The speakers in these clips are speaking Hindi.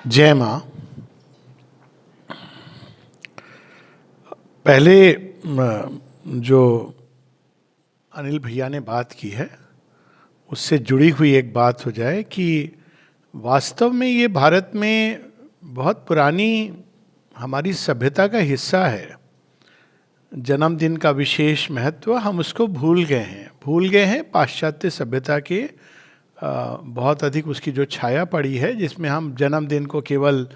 जय माँ। पहले जो अनिल भैया ने बात की है उससे जुड़ी हुई एक बात हो जाए कि वास्तव में ये भारत में बहुत पुरानी हमारी सभ्यता का हिस्सा है। जन्मदिन का विशेष महत्व हम उसको भूल गए हैं पाश्चात्य सभ्यता के बहुत अधिक उसकी जो छाया पड़ी है, जिसमें हम जन्मदिन को केवल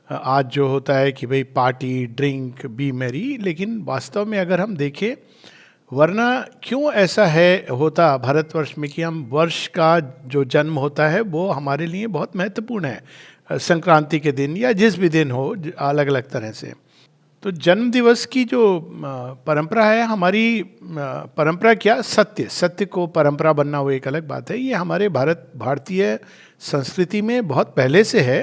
आज जो होता है कि भाई पार्टी ड्रिंक बी मैरी, लेकिन वास्तव में अगर हम देखें वरना क्यों ऐसा है होता भारतवर्ष में कि हम वर्ष का जो जन्म होता है वो हमारे लिए बहुत महत्वपूर्ण है। संक्रांति के दिन या जिस भी दिन हो अलग अलग तरह से। तो जन्म दिवस की जो परंपरा है हमारी, परंपरा क्या, सत्य को परंपरा बनना वो एक अलग बात है। ये हमारे भारतीय संस्कृति में बहुत पहले से है।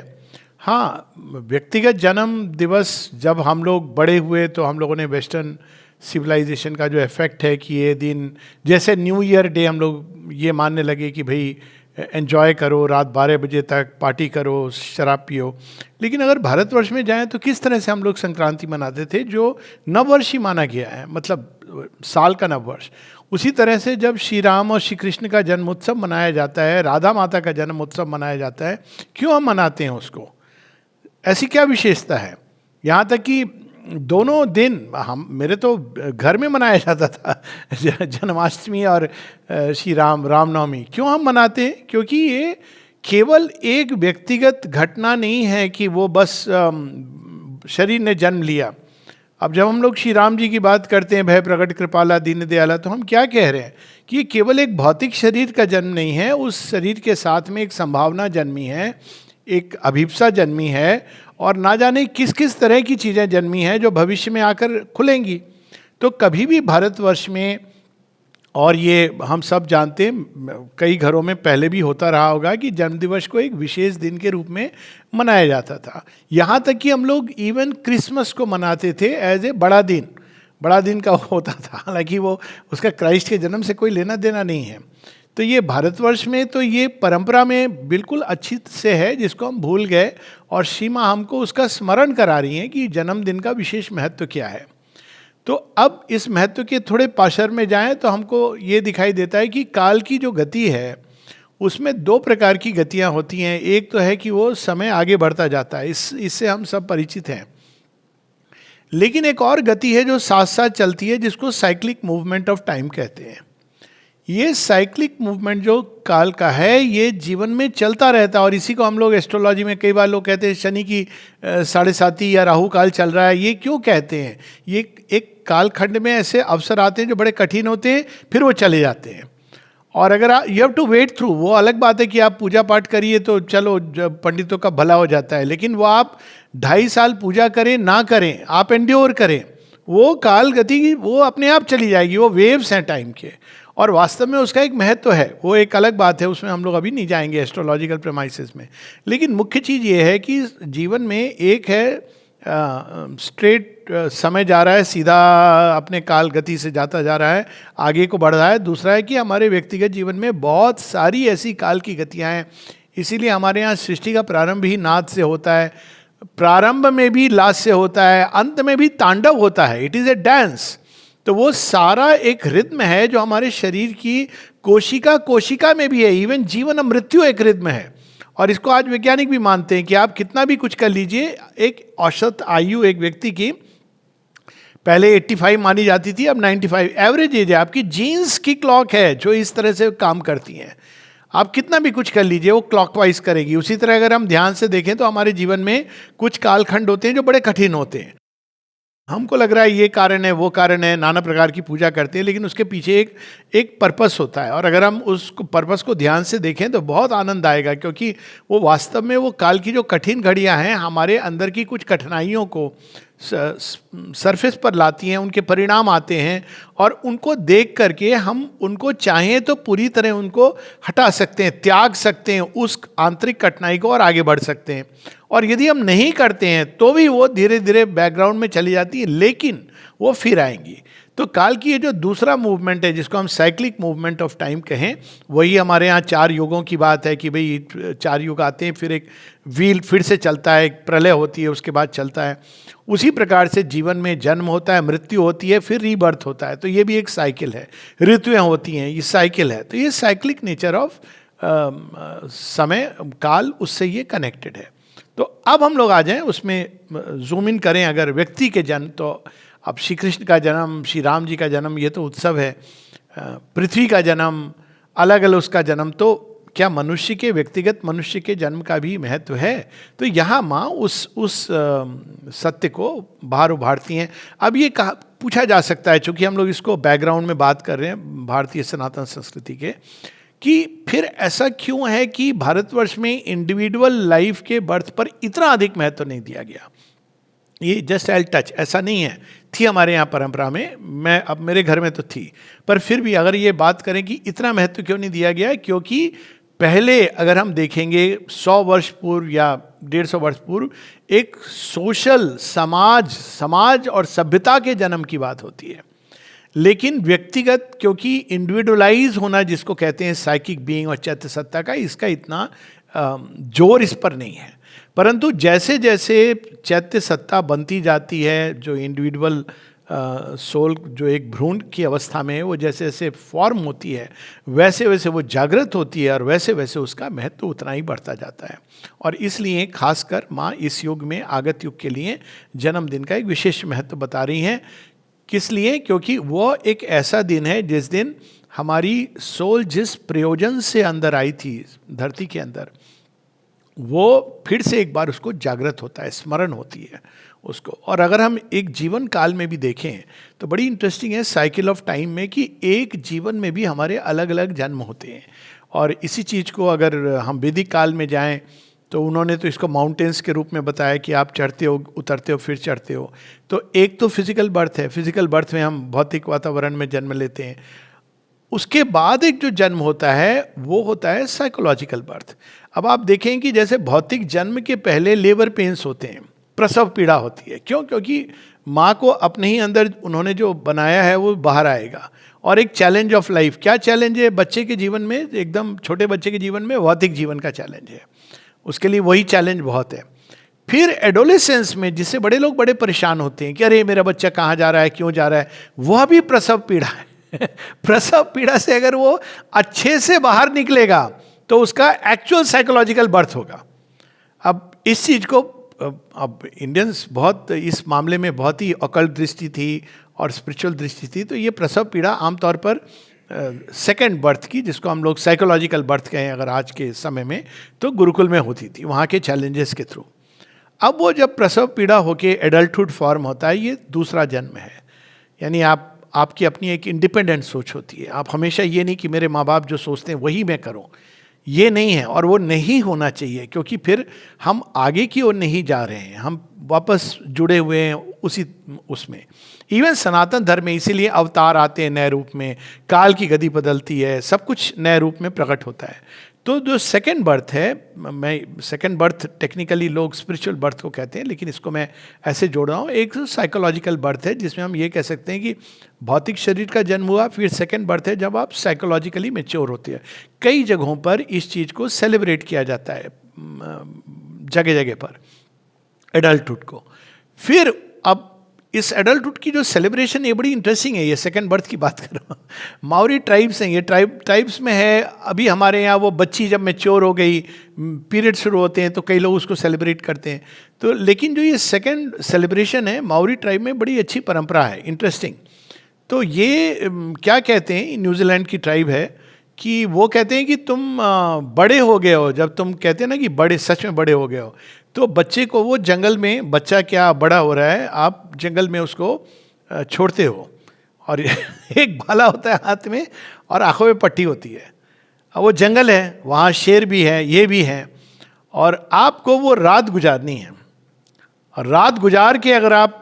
हाँ, व्यक्तिगत जन्म दिवस जब हम लोग बड़े हुए तो हम लोगों ने वेस्टर्न सिविलाइजेशन का जो इफेक्ट है कि ये दिन जैसे न्यू ईयर डे हम लोग ये मानने लगे कि भाई एंजॉय करो, रात 12 बजे तक पार्टी करो, शराब पियो। लेकिन अगर भारतवर्ष में जाएं तो किस तरह से हम लोग संक्रांति मनाते थे, जो नववर्ष ही माना गया है, मतलब साल का नववर्ष। उसी तरह से जब श्री राम और श्री कृष्ण का जन्मोत्सव मनाया जाता है, राधा माता का जन्मोत्सव मनाया जाता है, क्यों हम मनाते हैं उसको? ऐसी क्या विशेषता है? यहाँ तक कि दोनों दिन हम मेरे तो घर में मनाया जाता था जन्माष्टमी और श्री रामनवमी। क्यों हम मनाते हैं? क्योंकि ये केवल एक व्यक्तिगत घटना नहीं है कि वो बस शरीर ने जन्म लिया। अब जब हम लोग श्री राम जी की बात करते हैं, भय प्रकट कृपाला दीन दयाला, तो हम क्या कह रहे हैं कि ये केवल एक भौतिक शरीर का जन्म नहीं है, उस शरीर के साथ में एक संभावना जन्मी है, एक अभिप्सा जन्मी है, और ना जाने किस किस तरह की चीज़ें जन्मी हैं जो भविष्य में आकर खुलेंगी। तो कभी भी भारतवर्ष में, और ये हम सब जानते हैं, कई घरों में पहले भी होता रहा होगा कि जन्मदिवस को एक विशेष दिन के रूप में मनाया जाता था। यहाँ तक कि हम लोग इवन क्रिसमस को मनाते थे एज ए बड़ा दिन का होता था, हालांकि वो उसका क्राइस्ट के जन्म से कोई लेना देना नहीं है। तो ये भारतवर्ष में तो ये परंपरा में बिल्कुल अच्छी से है, जिसको हम भूल गए, और सीमा हमको उसका स्मरण करा रही है कि जन्मदिन का विशेष महत्व क्या है। तो अब इस महत्व के थोड़े पाशर में जाएं तो हमको ये दिखाई देता है कि काल की जो गति है उसमें दो प्रकार की गतियां होती हैं। एक तो है कि वो समय आगे बढ़ता जाता है, इससे हम सब परिचित हैं। लेकिन एक और गति है जो साथ साथ चलती है, जिसको साइक्लिक मूवमेंट ऑफ टाइम कहते हैं। ये साइक्लिक मूवमेंट जो काल का है ये जीवन में चलता रहता है, और इसी को हम लोग एस्ट्रोलॉजी में कई बार लोग कहते हैं शनि की 7.5 या राहु काल चल रहा है। ये क्यों कहते हैं? ये एक कालखंड में ऐसे अवसर आते हैं जो बड़े कठिन होते हैं, फिर वो चले जाते हैं। और अगर you have to wait through, वो अलग बात है कि आप पूजा पाठ करिए तो चलो पंडितों का भला हो जाता है, लेकिन वो आप 2.5 साल पूजा करें ना करें, आप एंड्योर करें, वो काल गति वो अपने आप चली जाएगी। वो वेव्स हैं टाइम के, और वास्तव में उसका एक महत्व है, वो एक अलग बात है, उसमें हम लोग अभी नहीं जाएंगे एस्ट्रोलॉजिकल प्रेमाइसिस में। लेकिन मुख्य चीज़ ये है कि जीवन में एक है स्ट्रेट समय जा रहा है, सीधा अपने काल गति से जाता जा रहा है, आगे को बढ़ रहा है। दूसरा है कि हमारे व्यक्तिगत जीवन में बहुत सारी ऐसी काल की गतियाँ हैं। इसीलिए हमारे यहाँ सृष्टि का प्रारंभ ही नाद से होता है, प्रारंभ में भी लाद से होता है, अंत में भी तांडव होता है। It is a dance. तो वो सारा एक रिद्म है जो हमारे शरीर की कोशिका में भी है। इवन जीवन और मृत्यु एक रिद्म है, और इसको आज वैज्ञानिक भी मानते हैं कि आप कितना भी कुछ कर लीजिए, एक औसत आयु एक व्यक्ति की पहले 85 मानी जाती थी, अब 95 एवरेज एज है। आपकी जीन्स की क्लॉक है जो इस तरह से काम करती हैं। आप कितना भी कुछ कर लीजिए वो क्लॉकवाइज करेगी। उसी तरह अगर हम ध्यान से देखें तो हमारे जीवन में कुछ कालखंड होते हैं जो बड़े कठिन होते हैं। हमको लग रहा है ये कारण है वो कारण है, नाना प्रकार की पूजा करते हैं, लेकिन उसके पीछे एक पर्पस होता है। और अगर हम उस पर्पस को ध्यान से देखें तो बहुत आनंद आएगा, क्योंकि वो वास्तव में वो काल की जो कठिन घड़ियां हैं हमारे अंदर की कुछ कठिनाइयों को सरफेस पर लाती हैं, उनके परिणाम आते हैं, और उनको देख करके हम उनको चाहें तो पूरी तरह उनको हटा सकते हैं, त्याग सकते हैं उस आंतरिक कठिनाई को, और आगे बढ़ सकते हैं। और यदि हम नहीं करते हैं तो भी वो धीरे धीरे बैकग्राउंड में चली जाती है, लेकिन वो फिर आएंगी। तो काल की ये जो दूसरा मूवमेंट है, जिसको हम साइक्लिक मूवमेंट ऑफ टाइम कहें, वही हमारे यहाँ 4 युगों की बात है कि भाई 4 युग आते हैं, फिर एक व्हील फिर से चलता है, एक प्रलय होती है, उसके बाद चलता है। उसी प्रकार से जीवन में जन्म होता है, मृत्यु होती है, फिर रीबर्थ होता है। तो ये भी एक साइकिल है, ऋतुएं होती हैं, ये साइकिल है। तो ये साइक्लिक नेचर ऑफ समय काल, उससे ये कनेक्टेड है। तो अब हम लोग आ जाएं उसमें, जूम इन करें अगर व्यक्ति के जन्म, तो अब श्री कृष्ण का जन्म, श्री राम जी का जन्म, ये तो उत्सव है। पृथ्वी का जन्म, अलग अलग उसका जन्म, तो क्या मनुष्य के, व्यक्तिगत मनुष्य के जन्म का भी महत्व है? तो यहाँ माँ उस सत्य को बाहर उभारती हैं। अब ये पूछा जा सकता है, चूंकि हम लोग इसको बैकग्राउंड में बात कर रहे हैं भारतीय सनातन संस्कृति के, कि फिर ऐसा क्यों है कि भारतवर्ष में इंडिविजुअल लाइफ के बर्थ पर इतना अधिक महत्व नहीं दिया गया। ये जस्ट आई टच, ऐसा नहीं है, थी हमारे यहाँ परंपरा में, मैं अब मेरे घर में तो थी, पर फिर भी अगर ये बात करें कि इतना महत्व क्यों नहीं दिया गया, क्योंकि पहले अगर हम देखेंगे 100 वर्ष पूर्व या 150 वर्ष पूर्व एक सोशल समाज और सभ्यता के जन्म की बात होती है। लेकिन व्यक्तिगत, क्योंकि इंडिविजुअलाइज होना जिसको कहते हैं साइकिक बीइंग और चैत्य सत्ता का, इसका इतना जोर इस पर नहीं है। परंतु जैसे जैसे चैत्य सत्ता बनती जाती है, जो इंडिविजुअल सोल जो एक भ्रूण की अवस्था में है, वो जैसे जैसे फॉर्म होती है, वैसे वैसे वो जागृत होती है, और वैसे वैसे उसका महत्व उतना ही बढ़ता जाता है। और इसलिए खासकर माँ इस युग में, आगत युग के लिए जन्मदिन का एक विशेष महत्व बता रही हैं। किस लिए? क्योंकि वो एक ऐसा दिन है जिस दिन हमारी सोल जिस प्रयोजन से अंदर आई थी धरती के अंदर, वो फिर से एक बार उसको जागृत होता है, स्मरण होती है उसको। और अगर हम एक जीवन काल में भी देखें तो बड़ी इंटरेस्टिंग है साइकिल ऑफ टाइम में, कि एक जीवन में भी हमारे अलग अलग जन्म होते हैं। और इसी चीज़ को अगर हम वैदिक काल में जाएं तो उन्होंने तो इसको माउंटेन्स के रूप में बताया कि आप चढ़ते हो, उतरते हो, फिर चढ़ते हो। तो एक तो फिजिकल बर्थ है, फिजिकल बर्थ में हम भौतिक वातावरण में जन्म लेते हैं। उसके बाद एक जो जन्म होता है वो होता है साइकोलॉजिकल बर्थ। अब आप देखें कि जैसे भौतिक जन्म के पहले लेबर पेन्स होते हैं, प्रसव पीड़ा होती है। क्यों? क्योंकि माँ को अपने ही अंदर उन्होंने जो बनाया है वो बाहर आएगा। और एक चैलेंज ऑफ लाइफ, क्या चैलेंज है बच्चे के जीवन में, एकदम छोटे बच्चे के जीवन में भौतिक जीवन का चैलेंज है, उसके लिए वही चैलेंज बहुत है। फिर एडोलेसेंस में जिससे बड़े लोग बड़े परेशान होते हैं कि अरे मेरा बच्चा कहाँ जा रहा है, क्यों जा रहा है, वह भी प्रसव पीड़ा है। प्रसव पीड़ा से अगर वो अच्छे से बाहर निकलेगा तो उसका एक्चुअल साइकोलॉजिकल बर्थ होगा। अब इस चीज को, अब इंडियंस बहुत इस मामले में बहुत ही अकल्ट दृष्टि थी और स्पिरिचुअल दृष्टि थी। तो ये प्रसव पीड़ा आमतौर पर सेकेंड बर्थ की, जिसको हम लोग साइकोलॉजिकल बर्थ कहें अगर आज के समय में, तो गुरुकुल में होती थी, वहाँ के चैलेंजेस के थ्रू। अब वो जब प्रसव पीड़ा होके एडल्टहुड फॉर्म होता है, ये दूसरा जन्म है। यानी आपकी अपनी एक इंडिपेंडेंट सोच होती है। आप हमेशा ये नहीं कि मेरे माँ बाप जो सोचते हैं वही मैं करूं, ये नहीं है, और वो नहीं होना चाहिए, क्योंकि फिर हम आगे की ओर नहीं जा रहे हैं, हम वापस जुड़े हुए हैं उसी उसमें। इवन सनातन धर्म में इसीलिए अवतार आते हैं नए रूप में, काल की गति बदलती है, सब कुछ नए रूप में प्रकट होता है। तो जो सेकेंड बर्थ है, मैं सेकेंड बर्थ टेक्निकली लोग स्पिरिचुअल बर्थ को कहते हैं, लेकिन इसको मैं ऐसे जोड़ रहा हूँ, एक साइकोलॉजिकल बर्थ है, जिसमें हम ये कह सकते हैं कि भौतिक शरीर का जन्म हुआ, फिर सेकेंड बर्थ है जब आप साइकोलॉजिकली मैच्योर होते हैं। कई जगहों पर इस चीज़ को सेलिब्रेट किया जाता है, जगह जगह पर एडल्टहुड को। फिर अब इस एडल्टहुड की जो सेलिब्रेशन ये बड़ी इंटरेस्टिंग है। ये सेकंड बर्थ की बात कर रहा हूँ। माओरी ट्राइब्स हैं, ये ट्राइब्स में है। अभी हमारे यहाँ वो बच्ची जब मैच्योर हो गई, पीरियड शुरू होते हैं, तो कई लोग उसको सेलिब्रेट करते हैं। तो लेकिन जो ये सेकंड सेलिब्रेशन है, माओरी ट्राइब में बड़ी अच्छी परंपरा है, इंटरेस्टिंग। तो ये क्या कहते हैं, न्यूजीलैंड की ट्राइब है, कि वो कहते हैं कि तुम बड़े हो गए हो, जब तुम कहते हैं ना कि बड़े, सच में बड़े हो गए हो, तो बच्चे को वो जंगल में, बच्चा क्या बड़ा हो रहा है, आप जंगल में उसको छोड़ते हो, और एक भाला होता है हाथ में और आंखों में पट्टी होती है। अब वो जंगल है, वहाँ शेर भी है, ये भी है, और आपको वो रात गुजारनी है। और रात गुजार के अगर आप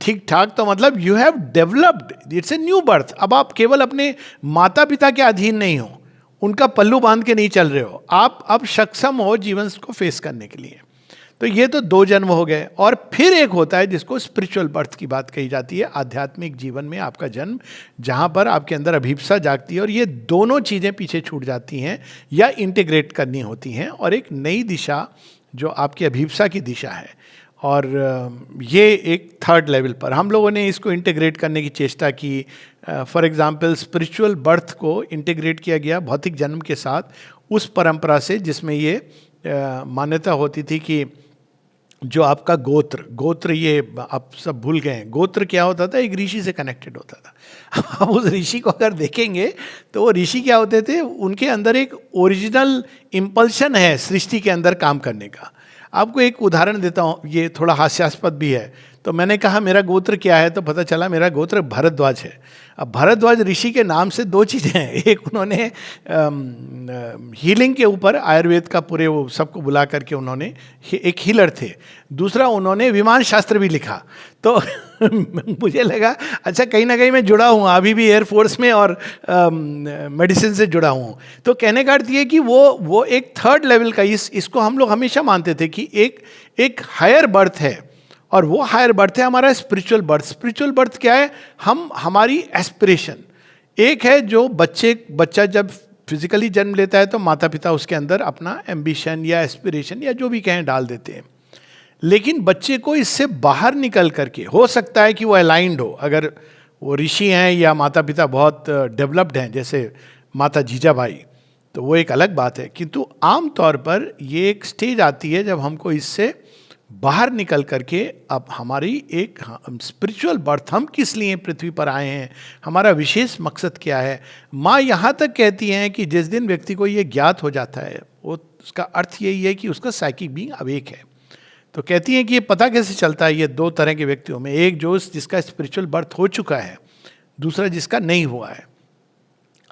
ठीक ठाक, तो मतलब you have developed, it's a new birth. अब आप केवल अपने माता पिता के अधीन नहीं हो, उनका पल्लू बांध के नहीं चल रहे हो, आप अब सक्षम हो जीवन को फेस करने के लिए। तो ये तो 2 जन्म हो गए। और फिर एक होता है जिसको स्पिरिचुअल बर्थ की बात कही जाती है, आध्यात्मिक जीवन में आपका जन्म, जहाँ पर आपके अंदर अभिप्सा जागती है और ये दोनों चीज़ें पीछे छूट जाती हैं या इंटीग्रेट करनी होती हैं, और एक नई दिशा जो आपकी अभिप्सा की दिशा है। और ये एक थर्ड लेवल पर हम लोगों ने इसको इंटीग्रेट करने की चेष्टा की। फॉर एग्जांपल स्पिरिचुअल बर्थ को इंटीग्रेट किया गया भौतिक जन्म के साथ, उस परंपरा से जिसमें ये मान्यता होती थी कि जो आपका गोत्र ये आप सब भूल गए हैं, गोत्र क्या होता था, एक ऋषि से कनेक्टेड होता था। अब उस ऋषि को अगर देखेंगे तो वो ऋषि क्या होते थे, उनके अंदर एक ओरिजिनल इम्पल्शन है सृष्टि के अंदर काम करने का। आपको एक उदाहरण देता हूँ, ये थोड़ा हास्यास्पद भी है। तो मैंने कहा मेरा गोत्र क्या है, तो पता चला मेरा गोत्र भरद्वाज है। अब भरद्वाज ऋषि के नाम से 2 चीज़ें हैं, एक उन्होंने हीलिंग के ऊपर आयुर्वेद का पूरे वो सबको बुला करके उन्होंने एक हीलर थे, दूसरा उन्होंने विमान शास्त्र भी लिखा। तो मुझे लगा अच्छा कहीं ना कहीं मैं जुड़ा हूँ, अभी भी एयरफोर्स में और मेडिसिन से जुड़ा हूँ। तो कहने का अर्थ ये कि वो एक थर्ड लेवल का, इसको हम लोग हमेशा मानते थे कि एक हायर बर्थ है, और वो हायर बर्थ है हमारा स्पिरिचुअल बर्थ। स्पिरिचुअल बर्थ क्या है, हमारी एस्पिरेशन। एक है जो बच्चा जब फिजिकली जन्म लेता है तो माता पिता उसके अंदर अपना एम्बिशन या एस्पिरेशन या जो भी कहें डाल देते हैं, लेकिन बच्चे को इससे बाहर निकल करके, हो सकता है कि वो अलाइंड हो, अगर वो ऋषि हैं या माता पिता बहुत डेवलप्ड हैं जैसे माता जीजाबाई, तो वो एक अलग बात है। किंतु आम तौर पर ये एक स्टेज आती है जब हमको इससे बाहर निकल करके अब हमारी एक स्पिरिचुअल बर्थ, हम किस लिए पृथ्वी पर आए हैं, हमारा विशेष मकसद क्या है। माँ यहाँ तक कहती हैं कि जिस दिन व्यक्ति को ये ज्ञात हो जाता है, वो उसका अर्थ यही है कि उसका साइकिक बीइंग अवेक है। तो कहती हैं कि ये पता कैसे चलता है, ये 2 तरह के व्यक्तियों में, एक जो जिसका स्पिरिचुअल बर्थ हो चुका है, दूसरा जिसका नहीं हुआ है।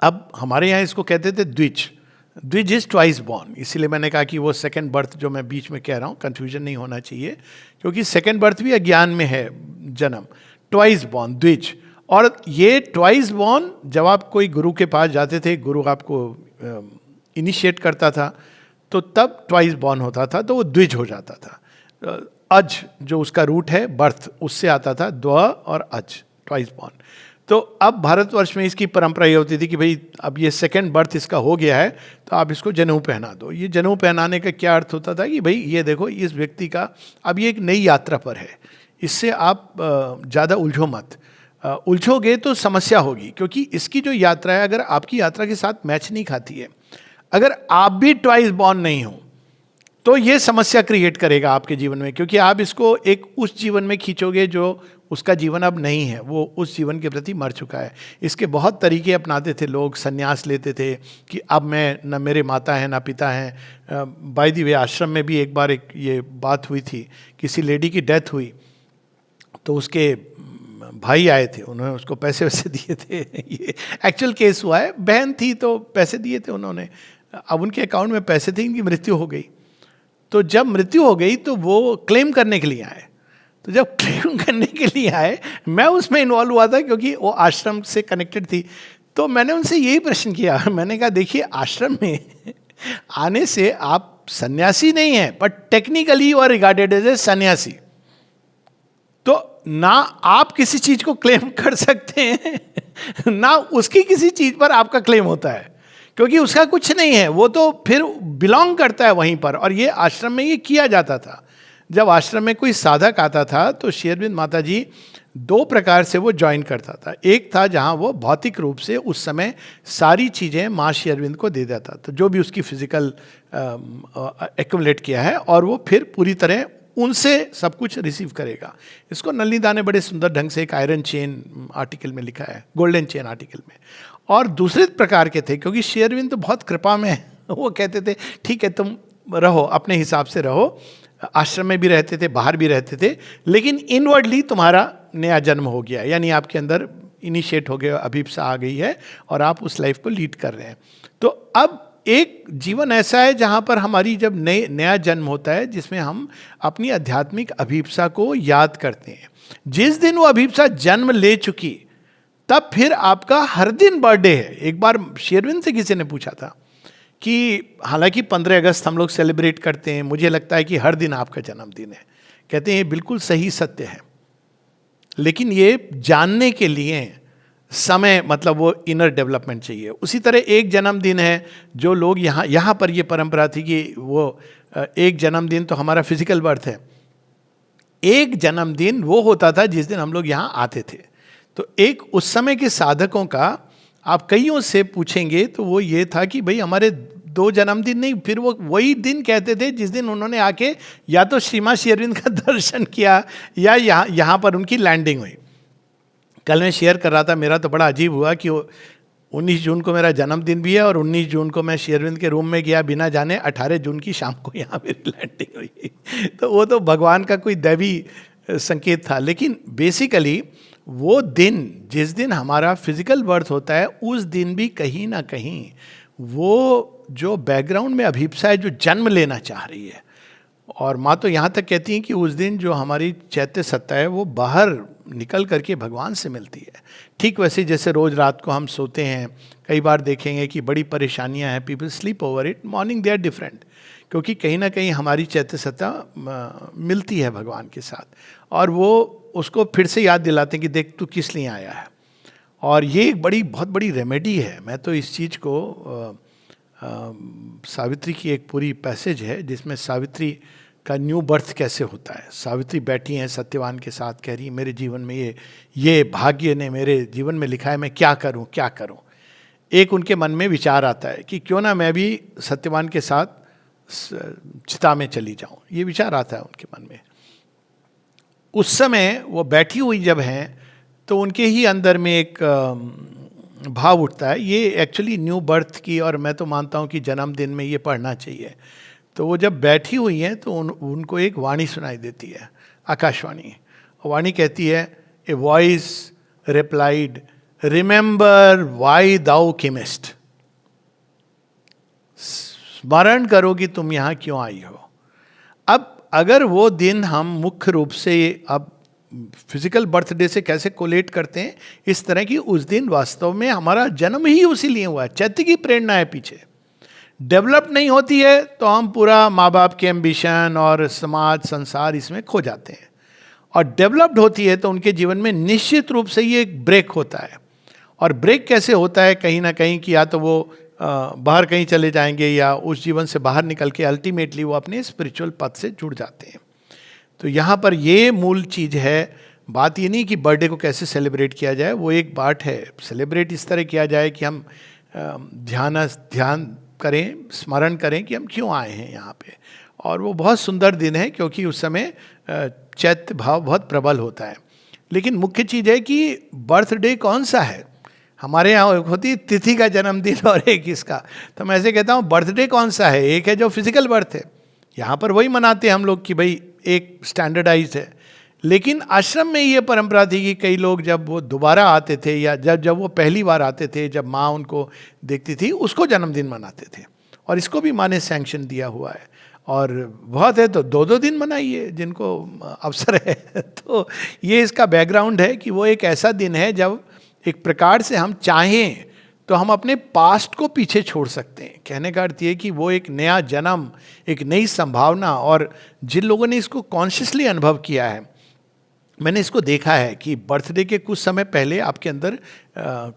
अब हमारे यहाँ इसको कहते थे द्विज इज ट्वाइस बॉर्न, इसीलिए मैंने कहा कि वो सेकंड बर्थ जो मैं बीच में कह रहा हूँ, कंफ्यूजन नहीं होना चाहिए, क्योंकि सेकंड बर्थ भी अज्ञान में है जन्म। ट्वाइस बॉर्न, द्विज। और ये ट्वाइस बॉर्न, जब आप कोई गुरु के पास जाते थे, गुरु आपको इनिशिएट करता था, तो तब ट्वाइस बॉर्न होता था, तो वो द्विज हो जाता था। अज जो उसका रूट है बर्थ, उससे आता था द्व और अज, ट्वाइस बॉर्न। तो अब भारतवर्ष में इसकी परंपरा ये होती थी कि भाई अब ये सेकंड बर्थ इसका हो गया है तो आप इसको जनेऊ पहना दो। ये जनेऊ पहनाने का क्या अर्थ होता था कि भाई ये देखो इस व्यक्ति का अब ये एक नई यात्रा पर है, इससे आप ज़्यादा उलझो मत, उलझोगे तो समस्या होगी, क्योंकि इसकी जो यात्रा है अगर आपकी यात्रा के साथ मैच नहीं खाती है, अगर आप भी ट्वाइस बॉर्न नहीं हो तो ये समस्या क्रिएट करेगा आपके जीवन में, क्योंकि आप इसको एक उस जीवन में खींचोगे जो उसका जीवन अब नहीं है, वो उस जीवन के प्रति मर चुका है। इसके बहुत तरीके अपनाते थे लोग, संन्यास लेते थे कि अब मैं न मेरे माता हैं ना पिता हैं। बाय द वे आश्रम में भी एक बार एक ये बात हुई थी, किसी लेडी की डेथ हुई तो उसके भाई आए थे, उन्होंने उसको पैसे वैसे दिए थे। ये एक्चुअल केस हुआ है, बहन थी तो पैसे दिए थे उन्होंने, अब उनके अकाउंट में पैसे थे, इनकी मृत्यु हो गई। तो जब मृत्यु हो गई तो वो क्लेम करने के लिए आए, तो जब क्लेम करने के लिए आए, मैं उसमें इन्वॉल्व हुआ था क्योंकि वो आश्रम से कनेक्टेड थी। तो मैंने उनसे यही प्रश्न किया, मैंने कहा देखिए आश्रम में आने से आप सन्यासी नहीं हैं, but technically you are regarded as a सन्यासी, तो ना आप किसी चीज को क्लेम कर सकते हैं ना उसकी किसी चीज पर आपका क्लेम होता है, क्योंकि उसका कुछ नहीं है, वो तो फिर बिलोंग करता है वहीं पर। और ये आश्रम में ये किया जाता था। जब आश्रम में कोई साधक आता था तो श्री अरविंद माता जी 2 प्रकार से वो ज्वाइन करता था। एक था जहाँ वो भौतिक रूप से उस समय सारी चीज़ें माँ श्री अरविंद को दे देता था, जो भी उसकी फिजिकल एक्युमुलेट किया है, और वो फिर पूरी तरह उनसे सब कुछ रिसीव करेगा। इसको नलिनी ने बड़े सुंदर ढंग से एक आयरन चेन आर्टिकल में लिखा है, गोल्डन चेन आर्टिकल में। और दूसरे प्रकार के थे, क्योंकि श्री अरविंद तो बहुत कृपा में वो कहते थे ठीक है तुम रहो, अपने हिसाब से रहो, आश्रम में भी रहते थे, बाहर भी रहते थे, लेकिन इनवर्डली तुम्हारा नया जन्म हो गया, यानी आपके अंदर इनिशिएट हो गया, अभिप्सा आ गई है और आप उस लाइफ को लीड कर रहे हैं। तो अब एक जीवन ऐसा है जहाँ पर हमारी जब नया जन्म होता है, जिसमें हम अपनी आध्यात्मिक अभिप्सा को याद करते हैं। जिस दिन वो अभिप्सा जन्म ले चुकी, तब फिर आपका हर दिन बर्थडे है। एक बार श्री अरविंद से किसी ने पूछा था कि हालांकि 15 अगस्त हम लोग सेलिब्रेट करते हैं, मुझे लगता है कि हर दिन आपका जन्मदिन है। कहते हैं ये बिल्कुल सही सत्य है, लेकिन ये जानने के लिए समय, मतलब वो इनर डेवलपमेंट चाहिए। उसी तरह एक जन्मदिन है, जो लोग यहाँ पर ये परंपरा थी कि वो एक जन्मदिन तो हमारा फिजिकल बर्थ है, एक जन्मदिन वो होता था जिस दिन हम लोग यहाँ आते थे। तो एक उस समय के साधकों का आप कईयों से पूछेंगे तो वो ये था कि भाई हमारे 2 जन्मदिन नहीं, फिर वो वही दिन कहते थे जिस दिन उन्होंने आके या तो श्रीमा श्री अरविंद का दर्शन किया या यहाँ पर उनकी लैंडिंग हुई। कल मैं शेयर कर रहा था, मेरा तो बड़ा अजीब हुआ कि 19 जून को मेरा जन्मदिन भी है और 19 जून को मैं श्री अरविंद के रूम में गया बिना जाने, 18 जून की शाम को यहाँ मेरी लैंडिंग हुई। तो वो तो भगवान का कोई दैवी संकेत था। लेकिन बेसिकली वो दिन जिस दिन हमारा फिजिकल बर्थ होता है, उस दिन भी कहीं ना कहीं वो जो बैकग्राउंड में अभिप्सा है, जो जन्म लेना चाह रही है, और माँ तो यहाँ तक कहती हैं कि उस दिन जो हमारी चैत्य सत्ता है वो बाहर निकल करके भगवान से मिलती है। ठीक वैसे जैसे रोज रात को हम सोते हैं, कई बार देखेंगे कि बड़ी परेशानियां हैं, people sleep over it, morning they are different, क्योंकि कहीं ना कहीं हमारी चैत्य सत्ता मिलती है भगवान के साथ, और वो उसको फिर से याद दिलाते हैं कि देख तू किस लिए आया है। और ये एक बहुत बड़ी रेमेडी है। मैं तो इस चीज़ को सावित्री की एक पूरी पैसेज है जिसमें सावित्री का न्यू बर्थ कैसे होता है। सावित्री बैठी हैं सत्यवान के साथ, कह रही मेरे जीवन में ये भाग्य ने मेरे जीवन में लिखा है, मैं क्या करूं क्या करूं। एक उनके मन में विचार आता है कि क्यों ना मैं भी सत्यवान के साथ चिता में चली जाऊं, ये विचार आता है उनके मन में। उस समय वो बैठी हुई जब हैं तो उनके ही अंदर में एक भाव उठता है, ये एक्चुअली न्यू बर्थ की, और मैं तो मानता हूँ कि जन्मदिन में ये पढ़ना चाहिए। तो वो जब बैठी हुई हैं तो उनको एक वाणी सुनाई देती है, आकाशवाणी। वाणी कहती है, a voice replied, remember why thou camest, स्मरण करो कि तुम यहाँ क्यों आई हो। अब अगर वो दिन हम मुख्य रूप से अब फिजिकल बर्थडे से कैसे कोलेट करते हैं, इस तरह की उस दिन वास्तव में हमारा जन्म ही उसी लिए हुआ है, चैत्य की प्रेरणा है पीछे। डेवलप नहीं होती है तो हम पूरा माँ बाप के एम्बिशन और समाज संसार इसमें खो जाते हैं, और डेवलप्ड होती है तो उनके जीवन में निश्चित रूप से ये एक ब्रेक होता है। और ब्रेक कैसे होता है, कहीं ना कहीं कि या तो वो बाहर कहीं चले जाएंगे या उस जीवन से बाहर निकल के अल्टीमेटली वो अपने स्पिरिचुअल पथ से जुड़ जाते हैं। तो यहाँ पर ये मूल चीज़ है। बात ये नहीं कि बर्थडे को कैसे सेलिब्रेट किया जाए, वो एक बात है। सेलिब्रेट इस तरह किया जाए कि हम ध्यान करें, स्मरण करें कि हम क्यों आए हैं यहाँ पे। और वो बहुत सुंदर दिन है क्योंकि उस समय चैत्य भाव बहुत प्रबल होता है। लेकिन मुख्य चीज़ है कि बर्थडे कौन सा है। हमारे यहाँ होती है तिथि का जन्मदिन और एक इसका, तो मैं ऐसे कहता हूँ बर्थडे कौन सा है। एक है जो फिजिकल बर्थ है, यहाँ पर वही मनाते हैं हम लोग कि भाई एक स्टैंडर्डाइज है। लेकिन आश्रम में ये परंपरा थी कि कई लोग जब वो दोबारा आते थे या जब वो पहली बार आते थे, जब माँ उनको देखती थी, उसको जन्मदिन मनाते थे। और इसको भी माँ ने सैंक्शन दिया हुआ है। और बहुत है तो 2-2 दिन मनाइए जिनको अवसर है। तो ये इसका बैकग्राउंड है कि वो एक ऐसा दिन है जब एक प्रकार से हम चाहें तो हम अपने पास्ट को पीछे छोड़ सकते हैं। कहने का अर्थ ये कि वो एक नया जन्म, एक नई संभावना, और जिन लोगों ने इसको कॉन्शियसली अनुभव किया है, मैंने इसको देखा है कि बर्थडे के कुछ समय पहले आपके अंदर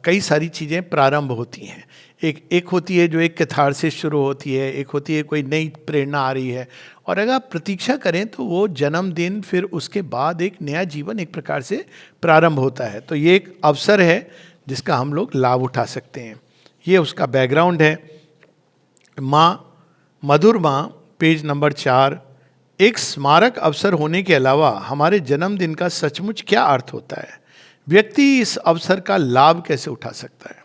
कई सारी चीज़ें प्रारंभ होती हैं। एक होती है जो एक कैथारसिस शुरू होती है, एक होती है कोई नई प्रेरणा आ रही है, और अगर आप प्रतीक्षा करें तो वो जन्मदिन फिर उसके बाद एक नया जीवन एक प्रकार से प्रारंभ होता है। तो ये एक अवसर है जिसका हम लोग लाभ उठा सकते हैं। ये उसका बैकग्राउंड है। माँ, मधुर माँ, पेज नंबर 4। एक स्मारक अवसर होने के अलावा हमारे जन्मदिन का सचमुच क्या अर्थ होता है? व्यक्ति इस अवसर का लाभ कैसे उठा सकता है?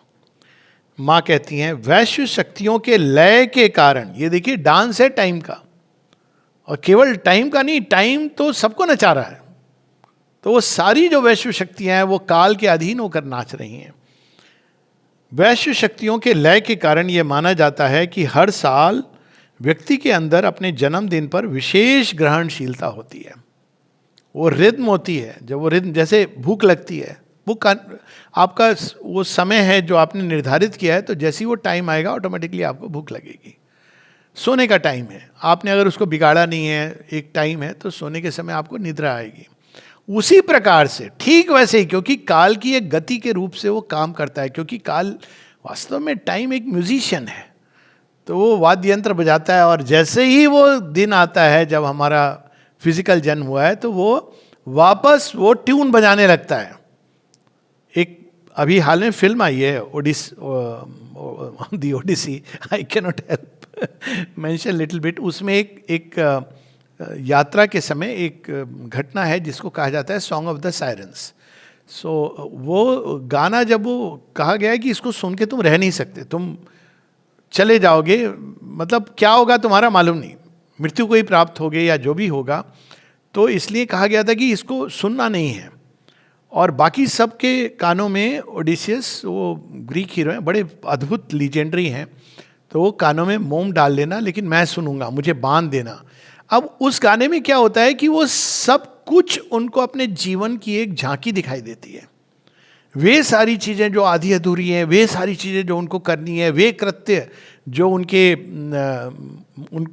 माँ कहती हैं, वैश्व शक्तियों के लय के कारण, ये देखिए डांस है टाइम का, और केवल टाइम का नहीं, टाइम तो सबको नचा रहा है। तो वो सारी जो वैश्व शक्तियां हैं वो काल के अधीन होकर नाच रही हैं। वैश्व शक्तियों के लय के कारण यह माना जाता है कि हर साल व्यक्ति के अंदर अपने जन्मदिन पर विशेष ग्रहणशीलता होती है। वो रिद्म होती है, जब वो रिद्म, जैसे भूख लगती है वो आपका वो समय है जो आपने निर्धारित किया है, तो जैसे ही वो टाइम आएगा ऑटोमेटिकली आपको भूख लगेगी। सोने का टाइम है, आपने अगर उसको बिगाड़ा नहीं है, एक टाइम है, तो सोने के समय आपको निद्रा आएगी। उसी प्रकार से, ठीक वैसे ही, क्योंकि काल की एक गति के रूप से वो काम करता है, क्योंकि काल वास्तव में टाइम एक म्यूजिशियन है, तो वो वाद्य यंत्र बजाता है, और जैसे ही वो दिन आता है जब हमारा फिजिकल जन्म हुआ है, तो वो वापस वो ट्यून बजाने लगता है। एक अभी हाल में फिल्म आई है the Odyssey, I can not help mention little bit. उसमें एक यात्रा के समय एक घटना है जिसको कहा जाता है सॉन्ग ऑफ द सायरन्स। सो वो गाना जब वो कहा गया है कि इसको सुन के तुम रह नहीं सकते, तुम चले जाओगे, मतलब क्या होगा तुम्हारा मालूम नहीं, मृत्यु को ही प्राप्त होगे या जो भी होगा, तो इसलिए कहा गया था कि इसको सुनना नहीं है। और बाकी सबके कानों में ओडिसियस, वो ग्रीक हीरो हैं, बड़े अद्भुत लीजेंडरी हैं, तो वो कानों में मोम डाल लेना, लेकिन मैं सुनूंगा, मुझे बांध देना। अब उस गाने में क्या होता है कि वो सब कुछ उनको अपने जीवन की एक झांकी दिखाई देती है। वे सारी चीज़ें जो आधी अधूरी हैं, वे सारी चीज़ें जो उनको करनी है, वे कृत्य जो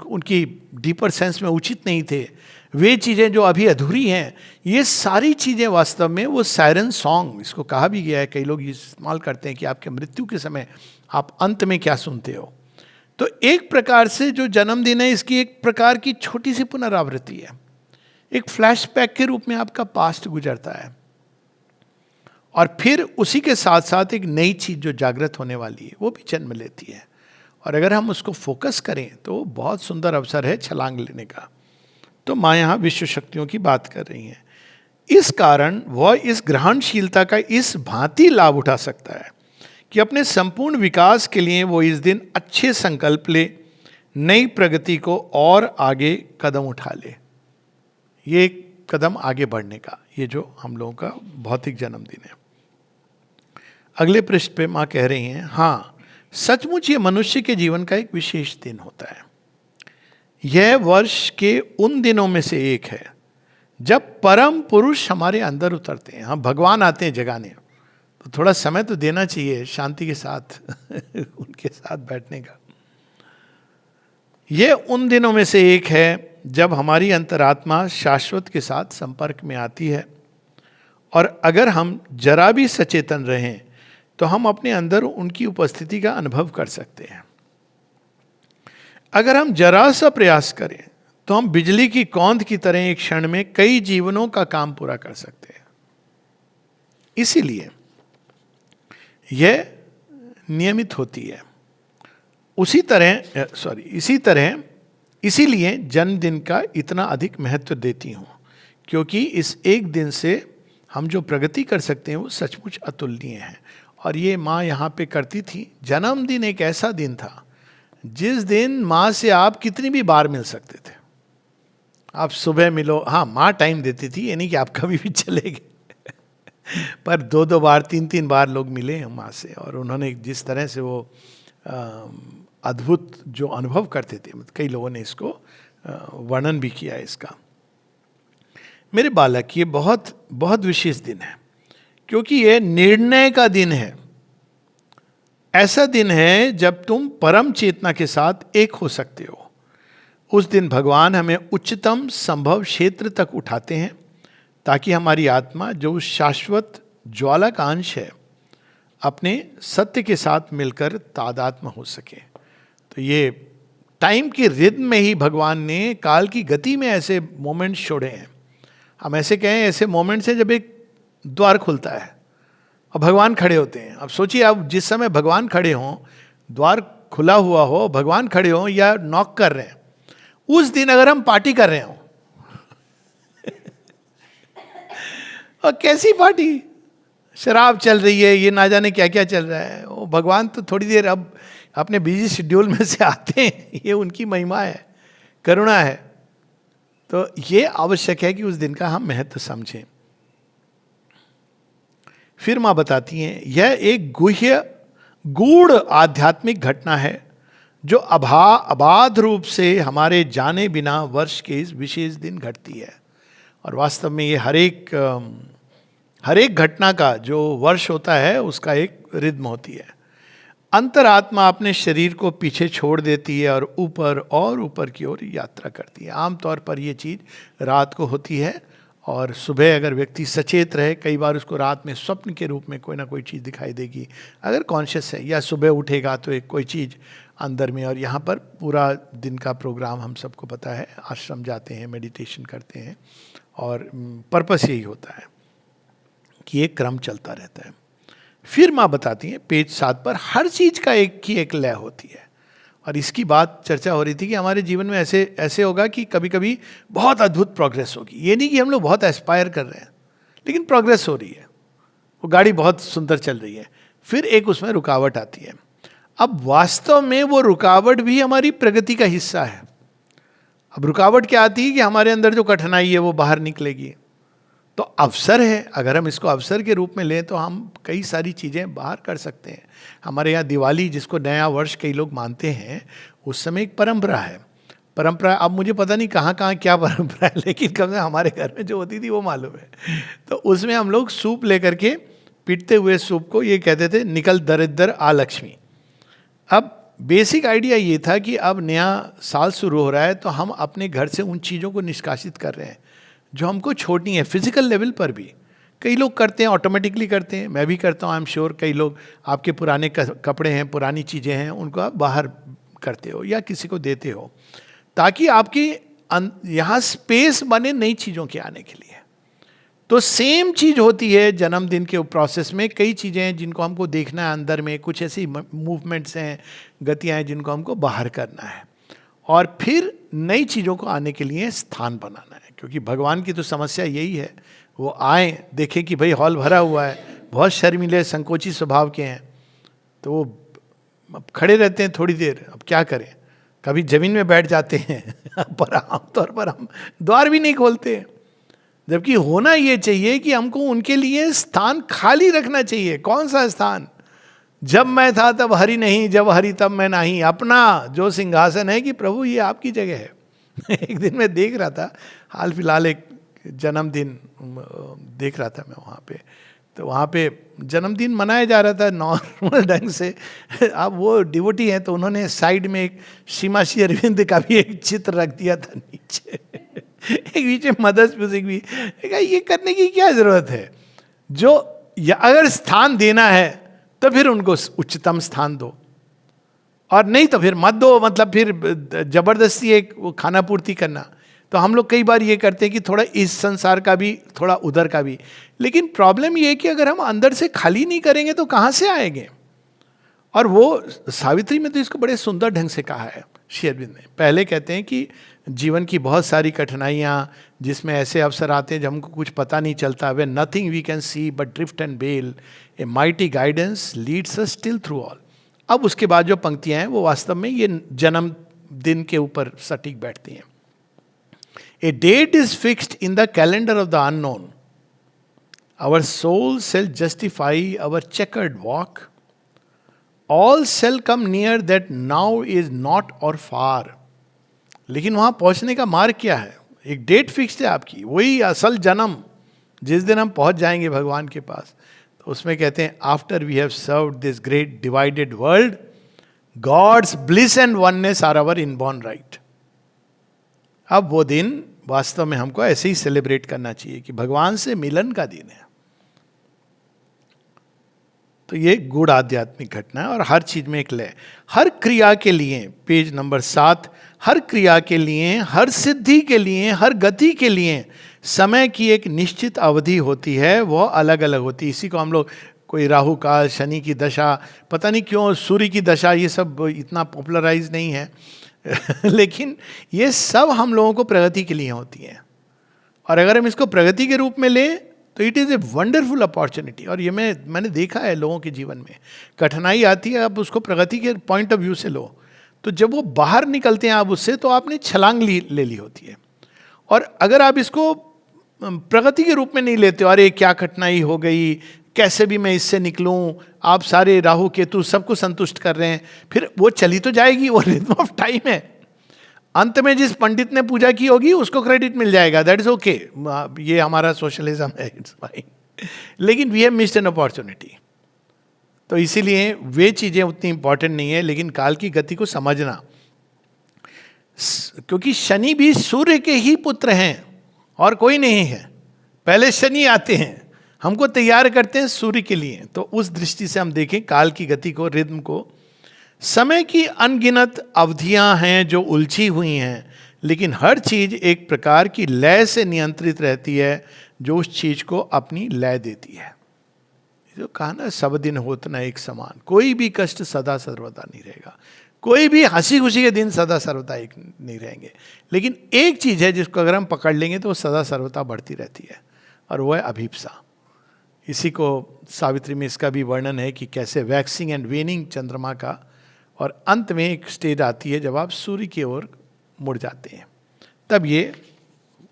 उनकी डीपर सेंस में उचित नहीं थे, वे चीज़ें जो अभी अधूरी हैं, ये सारी चीज़ें वास्तव में वो सायरन सॉन्ग, इसको कहा भी गया है, कई लोग इस्तेमाल करते हैं कि आपके मृत्यु के समय आप अंत में क्या सुनते हो। तो एक प्रकार से जो जन्मदिन है, इसकी एक प्रकार की छोटी सी पुनरावृत्ति है, एक फ्लैशबैक के रूप में आपका पास्ट गुजरता है, और फिर उसी के साथ साथ एक नई चीज़ जो जागृत होने वाली है वो भी जन्म लेती है। और अगर हम उसको फोकस करें तो बहुत सुंदर अवसर है छलांग लेने का। तो माँ यहाँ विश्व शक्तियों की बात कर रही हैं। इस कारण वह इस ग्रहणशीलता का इस भांति लाभ उठा सकता है कि अपने संपूर्ण विकास के लिए वो इस दिन अच्छे संकल्प ले, नई प्रगति को और आगे कदम उठा ले। ये एक कदम आगे बढ़ने का, ये जो हम लोगों का भौतिक जन्मदिन है। अगले पृष्ठ पे माँ कह रही हैं, हाँ सचमुच ये मनुष्य के जीवन का एक विशेष दिन होता है। यह वर्ष के उन दिनों में से एक है जब परम पुरुष हमारे अंदर उतरते हैं। हाँ, भगवान आते हैं जगाने, तो थोड़ा समय तो देना चाहिए शांति के साथ उनके साथ बैठने का। यह उन दिनों में से एक है जब हमारी अंतरात्मा शाश्वत के साथ संपर्क में आती है, और अगर हम जरा भी सचेतन रहें तो हम अपने अंदर उनकी उपस्थिति का अनुभव कर सकते हैं। अगर हम जरा सा प्रयास करें तो हम बिजली की कौंध की तरह एक क्षण में कई जीवनों का काम पूरा कर सकते हैं। इसीलिए यह नियमित होती है। इसीलिए जन्मदिन का इतना अधिक महत्व देती हूँ, क्योंकि इस एक दिन से हम जो प्रगति कर सकते हैं वो सचमुच अतुलनीय है। और ये माँ यहाँ पे करती थी। जन्मदिन एक ऐसा दिन था जिस दिन माँ से आप कितनी भी बार मिल सकते थे। आप सुबह मिलो, हाँ माँ टाइम देती थी, ये नहीं कि आप कभी भी चले गए पर 2-2 बार 3-3 बार लोग मिले हैं माँ से, और उन्होंने जिस तरह से वो अद्भुत जो अनुभव करते थे, कई लोगों ने इसको वर्णन भी किया है इसका। मेरे बालक, ये बहुत बहुत विशेष दिन है, क्योंकि ये निर्णय का दिन है। ऐसा दिन है जब तुम परम चेतना के साथ एक हो सकते हो। उस दिन भगवान हमें उच्चतम संभव क्षेत्र तक उठाते हैं, ताकि हमारी आत्मा जो शाश्वत ज्वाला का अंश है अपने सत्य के साथ मिलकर तादात्म्य हो सके। तो ये टाइम की रिद्म में ही भगवान ने काल की गति में ऐसे मोमेंट्स छोड़े हैं। हम ऐसे कहें, ऐसे मोमेंट्स हैं जब एक द्वार खुलता है और भगवान खड़े होते हैं। अब सोचिए, आप जिस समय भगवान खड़े हों, द्वार खुला हुआ हो, भगवान खड़े हों या नॉक कर रहे हैं, उस दिन अगर हम पार्टी कर रहे हों और कैसी पार्टी, शराब चल रही है, ये ना जाने क्या क्या चल रहा है, वो भगवान तो थोड़ी देर अब अपने बिजी शेड्यूल में से आते हैं। ये उनकी महिमा है, करुणा है। तो ये आवश्यक है कि उस दिन का हम महत्व समझें। फिर माँ बताती हैं, यह एक गुह्य गूढ़ आध्यात्मिक घटना है जो अबाध रूप से हमारे जाने बिना वर्ष के इस विशेष दिन घटती है। और वास्तव में ये हर एक घटना का जो वर्ष होता है उसका एक रिद्म होती है। अंतरात्मा अपने शरीर को पीछे छोड़ देती है और ऊपर की ओर यात्रा करती है। आमतौर पर ये चीज़ रात को होती है, और सुबह अगर व्यक्ति सचेत रहे, कई बार उसको रात में स्वप्न के रूप में कोई ना कोई चीज़ दिखाई देगी अगर कॉन्शियस है, या सुबह उठेगा तो एक कोई चीज़ अंदर में। और यहाँ पर पूरा दिन का प्रोग्राम हम सबको पता है, आश्रम जाते हैं, मेडिटेशन करते हैं, और पर्पस यही होता है कि एक क्रम चलता रहता है। फिर माँ बताती हैं पेज 7 पर, हर चीज़ का एक लय होती है। और इसकी बात चर्चा हो रही थी कि हमारे जीवन में ऐसे होगा कि कभी कभी बहुत अद्भुत प्रोग्रेस होगी। ये नहीं कि हम लोग बहुत एस्पायर कर रहे हैं, लेकिन प्रोग्रेस हो रही है, वो गाड़ी बहुत सुंदर चल रही है, फिर एक उसमें रुकावट आती है। अब वास्तव में वो रुकावट भी हमारी प्रगति का हिस्सा है। अब रुकावट क्या आती है कि हमारे अंदर जो कठिनाई है वो बाहर निकलेगी, तो अवसर है। अगर हम इसको अवसर के रूप में लें तो हम कई सारी चीज़ें बाहर कर सकते हैं। हमारे यहाँ दिवाली, जिसको नया वर्ष कई लोग मानते हैं, उस समय एक परंपरा है। परंपरा अब मुझे पता नहीं कहाँ कहाँ क्या परंपरा है, लेकिन कम से हमारे घर में जो होती थी वो मालूम है। तो उसमें हम लोग सूप लेकर के, पीटते हुए सूप को ये कहते थे, निकल दरिद्र आ लक्ष्मी। अब बेसिक आइडिया ये था कि अब नया साल शुरू हो रहा है, तो हम अपने घर से उन चीज़ों को निष्कासित कर रहे हैं जो हमको छोड़नी है। फिजिकल लेवल पर भी कई लोग करते हैं, ऑटोमेटिकली करते हैं, मैं भी करता हूँ, आई एम श्योर। कई लोग, आपके पुराने कपड़े हैं, पुरानी चीज़ें हैं, उनको आप बाहर करते हो या किसी को देते हो, ताकि आपकी यहाँ स्पेस बने नई चीज़ों के आने के लिए। तो सेम चीज़ होती है जन्मदिन के प्रोसेस में। कई चीज़ें हैं जिनको हमको देखना है अंदर में, कुछ ऐसी मूवमेंट्स हैं, गतियाँ हैं जिनको हमको बाहर करना है, और फिर नई चीज़ों को आने के लिए स्थान बनाना है। क्योंकि भगवान की तो समस्या यही है, वो आए, देखें कि भाई हॉल भरा हुआ है, बहुत शर्मीले संकोची स्वभाव के हैं, तो वो अब खड़े रहते हैं थोड़ी देर, अब क्या करें, कभी जमीन में बैठ जाते हैं पर आमतौर पर हम द्वार भी नहीं खोलते। जबकि होना ये चाहिए कि हमको उनके लिए स्थान खाली रखना चाहिए। कौन सा स्थान? जब मैं था तब हरि नहीं, जब हरि तब मैं नहीं। अपना जो सिंहासन है कि प्रभु ये आपकी जगह है। एक दिन मैं देख रहा था, हाल फिलहाल एक जन्मदिन देख रहा था मैं वहाँ पे, तो वहाँ पे जन्मदिन मनाया जा रहा था नॉर्मल ढंग से। अब वो डिवोटी हैं, तो उन्होंने साइड में एक श्रीमा श्री अरविंद का भी एक चित्र रख दिया था नीचे एक बीच में मदर्स म्यूजिक भी। ये करने की क्या जरूरत है? जो अगर स्थान देना है तो फिर उनको उच्चतम स्थान दो, और नहीं तो फिर मत दो। मतलब फिर जबरदस्ती एक खाना पूर्ति करना। तो हम लोग कई बार ये करते हैं कि थोड़ा इस संसार का भी, थोड़ा उधर का भी। लेकिन प्रॉब्लम ये है कि अगर हम अंदर से खाली नहीं करेंगे तो कहाँ से आएंगे? और वो सावित्री में तो इसको बड़े सुंदर ढंग से कहा है श्री अरविंद ने। पहले कहते हैं कि जीवन की बहुत सारी कठिनाइयाँ, जिसमें ऐसे अवसर आते हैं जब हमको कुछ पता नहीं चलता, way nothing we can see but drift and bell, a mighty guidance leads us still through all. अब उसके बाद जो पंक्तियां हैं वो वास्तव में ये जन्मदिन के ऊपर सटीक बैठती हैं। A date is fixed in the calendar of the unknown, our soul shall justify our chequered walk, all shall come near that now is not or far. लेकिन वहां पहुंचने का मार्ग क्या है? एक डेट फिक्स्ड है आपकी, वही असल जन्म जिस दिन हम पहुंच जाएंगे भगवान के पास। उसमें कहते हैं, after we have served this great divided world, God's bliss and oneness are our inborn right. अब वो दिन वास्तव में हमको ऐसे ही सेलिब्रेट करना चाहिए कि भगवान से मिलन का दिन है। तो ये गूढ़ आध्यात्मिक घटना है, और हर चीज में एक लय। हर क्रिया के लिए, पेज नंबर 7, हर क्रिया के लिए, हर सिद्धि के लिए, हर गति के लिए समय की एक निश्चित अवधि होती है, वो अलग अलग होती है। इसी को हम लोग, कोई राहु काल, शनि की दशा, पता नहीं क्यों सूर्य की दशा, ये सब इतना पॉपुलराइज नहीं है लेकिन ये सब हम लोगों को प्रगति के लिए होती हैं। और अगर हम इसको प्रगति के रूप में लें तो it is a wonderful opportunity. और ये मैंने देखा है लोगों के जीवन में, कठिनाई आती है, आप उसको प्रगति के पॉइंट ऑफ व्यू से लो, तो जब वो बाहर निकलते हैं आप उससे, तो आपने छलांग ले ली होती है। और अगर आप इसको प्रगति के रूप में नहीं लेते हो, अरे क्या कठिनाई हो गई, कैसे भी मैं इससे निकलूं, आप सारे राहु केतु सबको संतुष्ट कर रहे हैं, फिर वो चली तो जाएगी, वो रिदम ऑफ टाइम है। अंत में जिस पंडित ने पूजा की होगी उसको क्रेडिट मिल जाएगा, दैट इज ओके, ये हमारा सोशलिज्म है, इट्स फाइन। लेकिन we have missed an opportunity. तो इसीलिए वे चीजें उतनी इंपॉर्टेंट नहीं है, लेकिन काल की गति को समझना, क्योंकि शनि भी सूर्य के ही पुत्र हैं और कोई नहीं है। पहले शनि आते हैं, हमको तैयार करते हैं सूर्य के लिए। तो उस दृष्टि से हम देखें काल की गति को, रिद्म को। समय की अनगिनत अवधियां हैं जो उलझी हुई हैं, लेकिन हर चीज एक प्रकार की लय से नियंत्रित रहती है जो उस चीज को अपनी लय देती है। जो कहा ना, सब दिन होत न एक समान, कोई भी कष्ट सदा सर्वदा नहीं रहेगा, कोई भी हंसी खुशी के दिन सदा सर्वदा एक नहीं रहेंगे। लेकिन एक चीज है जिसको अगर हम पकड़ लेंगे तो वो सदा सर्वदा बढ़ती रहती है, और वो है अभिप्सा। इसी को सावित्री में इसका भी वर्णन है कि कैसे वैक्सिंग एंड वेनिंग चंद्रमा का, और अंत में एक स्टेज आती है जब आप सूर्य की ओर मुड़ जाते हैं, तब ये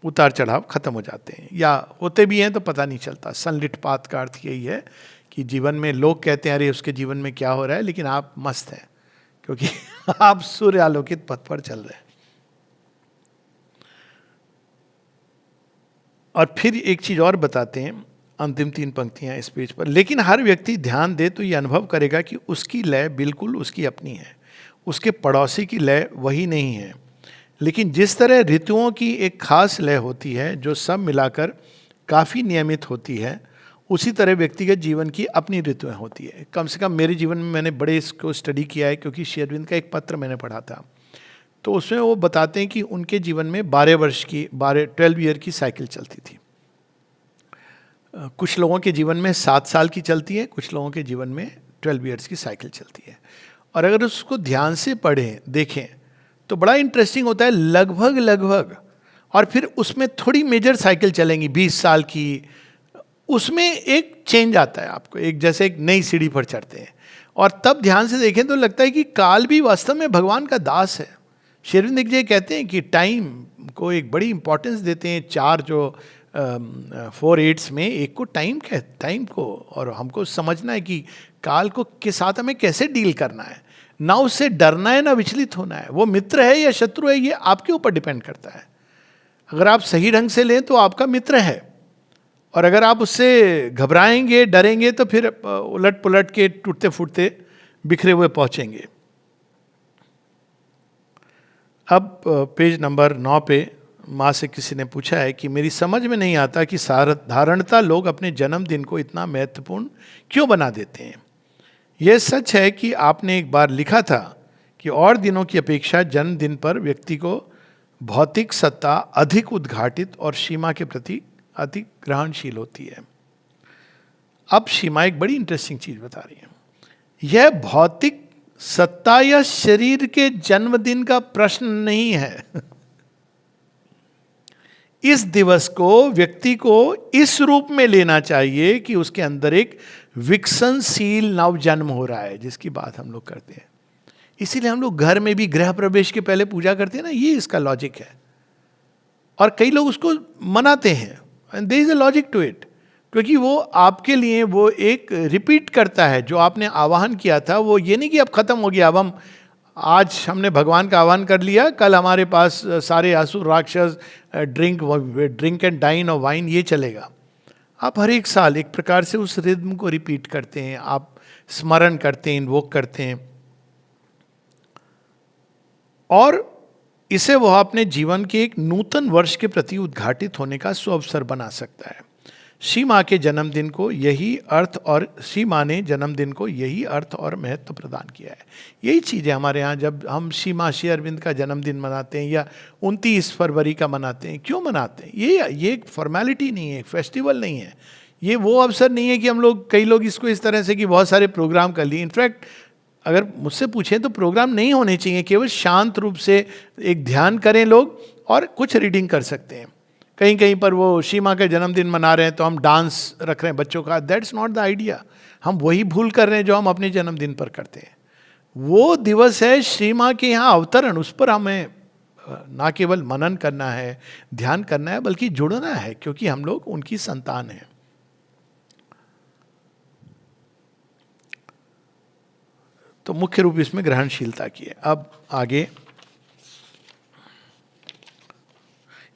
उतार चढ़ाव खत्म हो जाते हैं, या होते भी हैं तो पता नहीं चलता। सनलिट पाथ का अर्थ यही है कि जीवन में लोग कहते हैं अरे उसके जीवन में क्या हो रहा है, लेकिन आप मस्त हैं क्योंकि आप सूर्य आलोकित पथ पर चल रहे हैं। और फिर एक चीज और बताते हैं, अंतिम 3 पंक्तियां इस पेज पर। लेकिन हर व्यक्ति ध्यान दे तो ये अनुभव करेगा कि उसकी लय बिल्कुल उसकी अपनी है, उसके पड़ोसी की लय वही नहीं है। लेकिन जिस तरह ऋतुओं की एक खास लय होती है जो सब मिलाकर काफ़ी नियमित होती है, उसी तरह व्यक्तिगत जीवन की अपनी ऋतुएं होती है। कम से कम मेरे जीवन में मैंने बड़े इसको स्टडी किया है, क्योंकि श्री अरविंद का एक पत्र मैंने पढ़ा था, तो उसमें वो बताते हैं कि उनके जीवन में 12 ईयर की साइकिल चलती थी। कुछ लोगों के जीवन में 7 साल की चलती है, कुछ लोगों के जीवन में 12 ईयर्स की साइकिल चलती है। और अगर उसको ध्यान से पढ़ें, देखें, तो बड़ा इंटरेस्टिंग होता है। लगभग और फिर उसमें थोड़ी मेजर साइकिल चलेंगी 20 साल की, उसमें एक चेंज आता है आपको, एक जैसे एक नई सीढ़ी पर चढ़ते हैं। और तब ध्यान से देखें तो लगता है कि काल भी वास्तव में भगवान का दास है। श्री अरविंद जी कहते हैं कि टाइम को एक बड़ी इंपॉर्टेंस देते हैं। 4 जो 4 8 में एक को टाइम को, और हमको समझना है कि काल को के साथ हमें कैसे डील करना है, ना उससे डरना है ना विचलित होना है। वो मित्र है या शत्रु है, ये आपके ऊपर डिपेंड करता है। अगर आप सही ढंग से लें तो आपका मित्र है, और अगर आप उससे घबराएंगे, डरेंगे, तो फिर उलट पुलट के टूटते फूटते बिखरे हुए पहुंचेंगे। अब पेज नंबर 9 पे माँ से किसी ने पूछा है कि मेरी समझ में नहीं आता कि साधारणतः लोग अपने जन्मदिन को इतना महत्वपूर्ण क्यों बना देते हैं। यह सच है कि आपने एक बार लिखा था कि और दिनों की अपेक्षा जन्मदिन पर व्यक्ति को भौतिक सत्ता अधिक उद्घाटित और सीमा के प्रति अधिक ग्रहणशील होती है। अब सीमा एक बड़ी इंटरेस्टिंग चीज बता रही है। यह भौतिक सत्ता या शरीर के जन्मदिन का प्रश्न नहीं है। इस दिवस को व्यक्ति को इस रूप में लेना चाहिए कि उसके अंदर एक विकसनशील नव जन्म हो रहा है, जिसकी बात हम लोग करते हैं। इसीलिए हम लोग घर में भी गृह प्रवेश के पहले पूजा करते हैं ना, ये इसका लॉजिक है। और कई लोग उसको मनाते हैं, and there is a logic to it, क्योंकि वो आपके लिए वो एक रिपीट करता है जो आपने आवाहन किया था। वो ये नहीं कि अब खत्म हो गया, अब हम आज हमने भगवान का आह्वान कर लिया, कल हमारे पास सारे असुर राक्षस ड्रिंक एंड डाइन और वाइन ये चलेगा। आप हर एक साल एक प्रकार से उस रिद्म को रिपीट करते हैं, आप स्मरण करते हैं, इन्वोक करते हैं, और इसे वह अपने जीवन के एक नूतन वर्ष के प्रति उद्घाटित होने का सुअवसर बना सकता है। श्री माँ के जन्मदिन को यही अर्थ, और श्री माँ ने जन्मदिन को यही अर्थ और महत्व प्रदान किया है। यही चीज़ है हमारे यहाँ, जब हम श्री माँ श्री अरविंद का जन्मदिन मनाते हैं या 29 फरवरी का मनाते हैं, क्यों मनाते हैं? ये एक फॉर्मेलिटी नहीं है, एक फेस्टिवल नहीं है, ये वो अवसर नहीं है कि हम लोग, कई लोग इसको इस तरह से कि बहुत सारे प्रोग्राम कर लिए। इनफैक्ट अगर मुझसे पूछें तो प्रोग्राम नहीं होने चाहिए, केवल शांत रूप से एक ध्यान करें लोग, और कुछ रीडिंग कर सकते हैं। कहीं कहीं पर वो श्री माँ का जन्मदिन मना रहे हैं तो हम डांस रख रहे हैं बच्चों का, दैट्स नॉट द आइडिया। हम वही भूल कर रहे हैं जो हम अपने जन्मदिन पर करते हैं। वो दिवस है श्री माँ के यहाँ अवतरण, उस पर हमें ना केवल मनन करना है, ध्यान करना है, बल्कि जुड़ना है, क्योंकि हम लोग उनकी संतान हैं। तो मुख्य रूप इसमें ग्रहणशीलता की है। अब आगे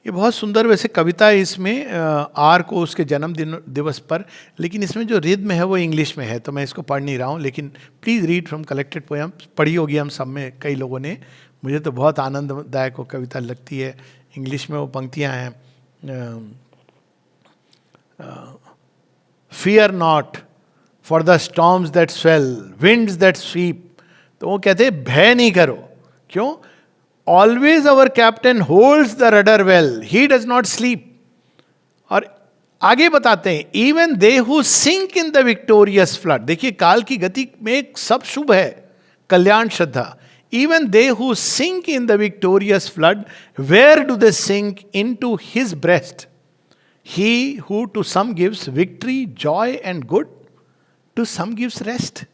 ये बहुत सुंदर वैसे कविता है इसमें, आर को उसके जन्म दिवस पर, लेकिन इसमें जो रिद्म है वो इंग्लिश में है, तो मैं इसको पढ़ नहीं रहा हूँ, लेकिन please read from collected poem. पढ़ी होगी हम सब में कई लोगों ने, मुझे तो बहुत आनंददायक वो कविता लगती है। इंग्लिश में वो पंक्तियाँ हैं, fear not for the storms that swell, winds that sweep. तो वो कहते हैं भय नहीं करो, क्यों? Always our captain holds the rudder well, he does not sleep. और आगे बताते हैं, even they who sink in the victorious flood. देखिए काल की गति में सब शुभ है, कल्याण, श्रद्धा। Even they who sink in the victorious flood, where do they sink into his breast? He who to some gives victory, joy and good, to some gives rest.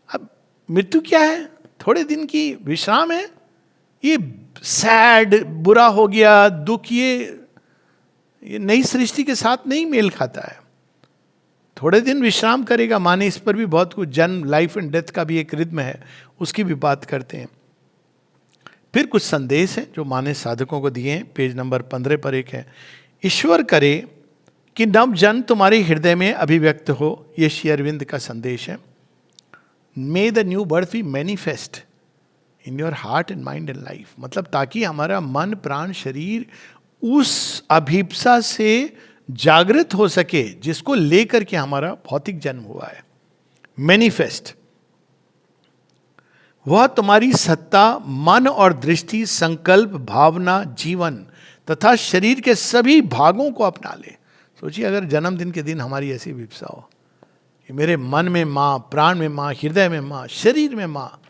अब मृत्यु क्या है? थोड़े दिन की विश्राम है। ये सैड, बुरा हो गया, दुख, ये नई सृष्टि के साथ नहीं मेल खाता है। थोड़े दिन विश्राम करेगा, माने इस पर भी बहुत कुछ, जन्म, लाइफ एंड डेथ का भी एक रिद्म है, उसकी भी बात करते हैं। फिर कुछ संदेश हैं जो माने साधकों को दिए हैं, पेज नंबर 15 पर एक है, ईश्वर करे कि नव जन तुम्हारे हृदय में अभिव्यक्त हो। ये श्री अरविंद का संदेश है। May the new birth be manifest in your heart and mind and life, मतलब ताकि हमारा मन, प्राण, शरीर उस अभिप्सा से जागृत हो सके जिसको लेकर के हमारा भौतिक जन्म हुआ है। मैनिफेस्ट, वह तुम्हारी सत्ता, मन और दृष्टि, संकल्प, भावना, जीवन तथा शरीर के सभी भागों को अपना ले। सोचिए अगर जन्मदिन के दिन हमारी ऐसी अभिप्सा हो कि मेरे मन में माँ, प्राण में माँ, हृदय में माँ, शरीर में माँ,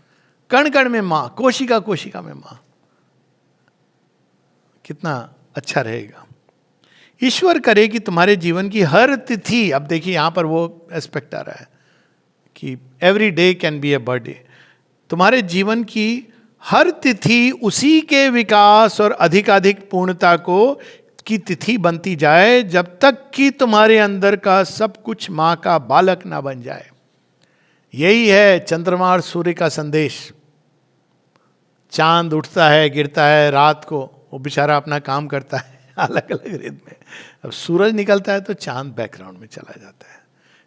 कण कण में माँ, कोशिका कोशिका में माँ, कितना अच्छा रहेगा। ईश्वर करे कि तुम्हारे जीवन की हर तिथि, अब देखिए यहां पर वो एस्पेक्ट आ रहा है कि every day can be A birthday, तुम्हारे जीवन की हर तिथि उसी के विकास और अधिकाधिक पूर्णता को की तिथि बनती जाए, जब तक कि तुम्हारे अंदर का सब कुछ मां का बालक ना बन जाए। यही है चंद्रमा और सूर्य का संदेश। चांद उठता है, गिरता है, रात को वो बेचारा अपना काम करता है अलग अलग रिद्म में। अब सूरज निकलता है तो चांद बैकग्राउंड में चला जाता है।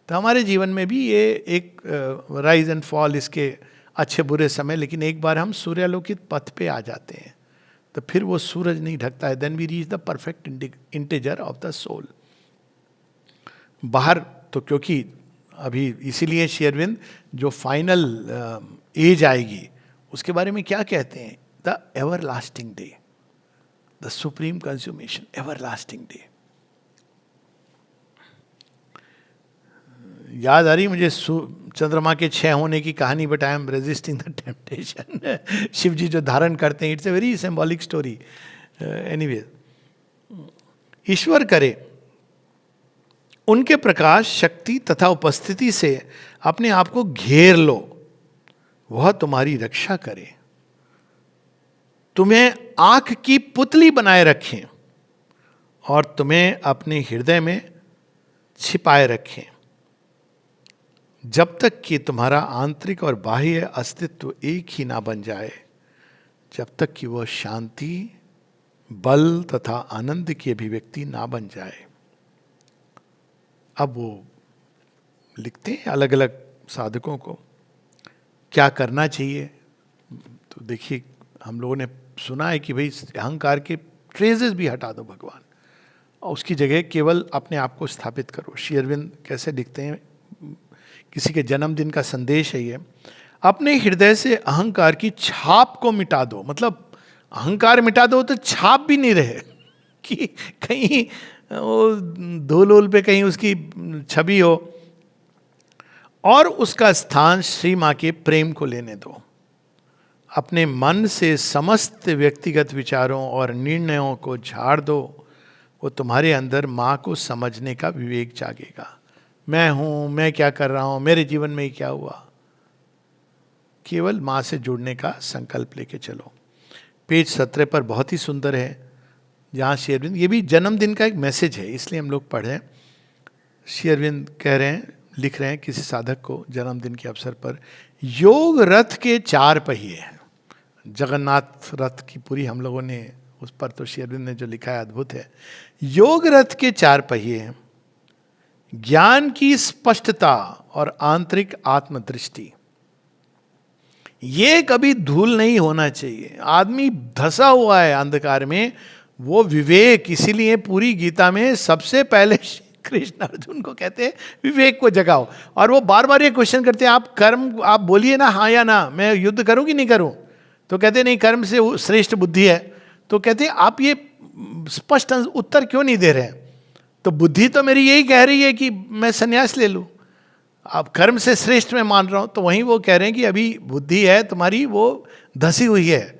तो हमारे जीवन में भी ये एक राइज एंड फॉल, इसके अच्छे बुरे समय, लेकिन एक बार हम सूर्यालोकित पथ पे आ जाते हैं तो फिर वो सूरज नहीं ढकता है। Then we reach the perfect integer of the soul. बाहर तो क्योंकि अभी इसीलिए श्री अरविंद जो फाइनल एज आएगी उसके बारे में क्या कहते हैं? The ever lasting day, the supreme consummation, ever lasting day. याद आ रही मुझे चंद्रमा के 6 होने की कहानी, but I am resisting the temptation. Shiv ji जो धारण करते हैं, it's a very symbolic story. Anyway, ईश्वर करे उनके प्रकाश, शक्ति तथा उपस्थिति से अपने आप को घेर लो, वह तुम्हारी रक्षा करे, तुम्हें आंख की पुतली बनाए रखें और तुम्हें अपने हृदय में छिपाए रखें, जब तक कि तुम्हारा आंतरिक और बाह्य अस्तित्व एक ही ना बन जाए, जब तक कि वह शांति, बल तथा आनंद की अभिव्यक्ति ना बन जाए। अब वो लिखते हैं अलग अलग साधकों को क्या करना चाहिए। तो देखिए हम लोगों ने सुना है कि भाई अहंकार के ट्रेजेस भी हटा दो भगवान, और उसकी जगह केवल अपने आप को स्थापित करो। श्री अरविंद कैसे लिखते हैं, किसी के जन्मदिन का संदेश है ये, अपने हृदय से अहंकार की छाप को मिटा दो। मतलब अहंकार मिटा दो तो छाप भी नहीं रहे कि कहीं वो धूल उल पे कहीं उसकी छवि हो, और उसका स्थान श्री माँ के प्रेम को लेने दो। अपने मन से समस्त व्यक्तिगत विचारों और निर्णयों को झाड़ दो, वो तुम्हारे अंदर माँ को समझने का विवेक जागेगा। मैं हूँ, मैं क्या कर रहा हूँ, मेरे जीवन में क्या हुआ। केवल माँ से जुड़ने का संकल्प लेके चलो। पेज 17 पर बहुत ही सुंदर है, जहाँ श्री अरविंद, ये भी जन्मदिन का एक मैसेज है इसलिए हम लोग पढ़ें। श्री अरविंद कह रहे हैं, लिख रहे हैं किसी साधक को जन्मदिन के अवसर पर, योग रथ के 4 पहिए हैं। जगन्नाथ रथ की पूरी हम लोगों ने उस पर तो श्री अरविंद ने जो लिखा है अद्भुत है। योग रथ के 4 पहिए हैं, ज्ञान की स्पष्टता और आंतरिक आत्मदृष्टि, ये कभी धूल नहीं होना चाहिए। आदमी धंसा हुआ है अंधकार में, वो विवेक, इसीलिए पूरी गीता में सबसे पहले कृष्ण अर्जुन को कहते हैं विवेक को जगाओ। और वो बार बार ये क्वेश्चन करते हैं, आप कर्म आप बोलिए ना हाँ या ना, मैं युद्ध करूं कि नहीं करूं? तो कहते नहीं, कर्म से श्रेष्ठ बुद्धि है। तो कहते हैं आप ये स्पष्ट उत्तर क्यों नहीं दे रहे हैं? तो बुद्धि तो मेरी यही कह रही है कि मैं संन्यास ले लूं, आप कर्म से श्रेष्ठ मैं मान रहा हूं। तो वहीं वो कह रहे हैं कि अभी बुद्धि है तुम्हारी वो धसी हुई है,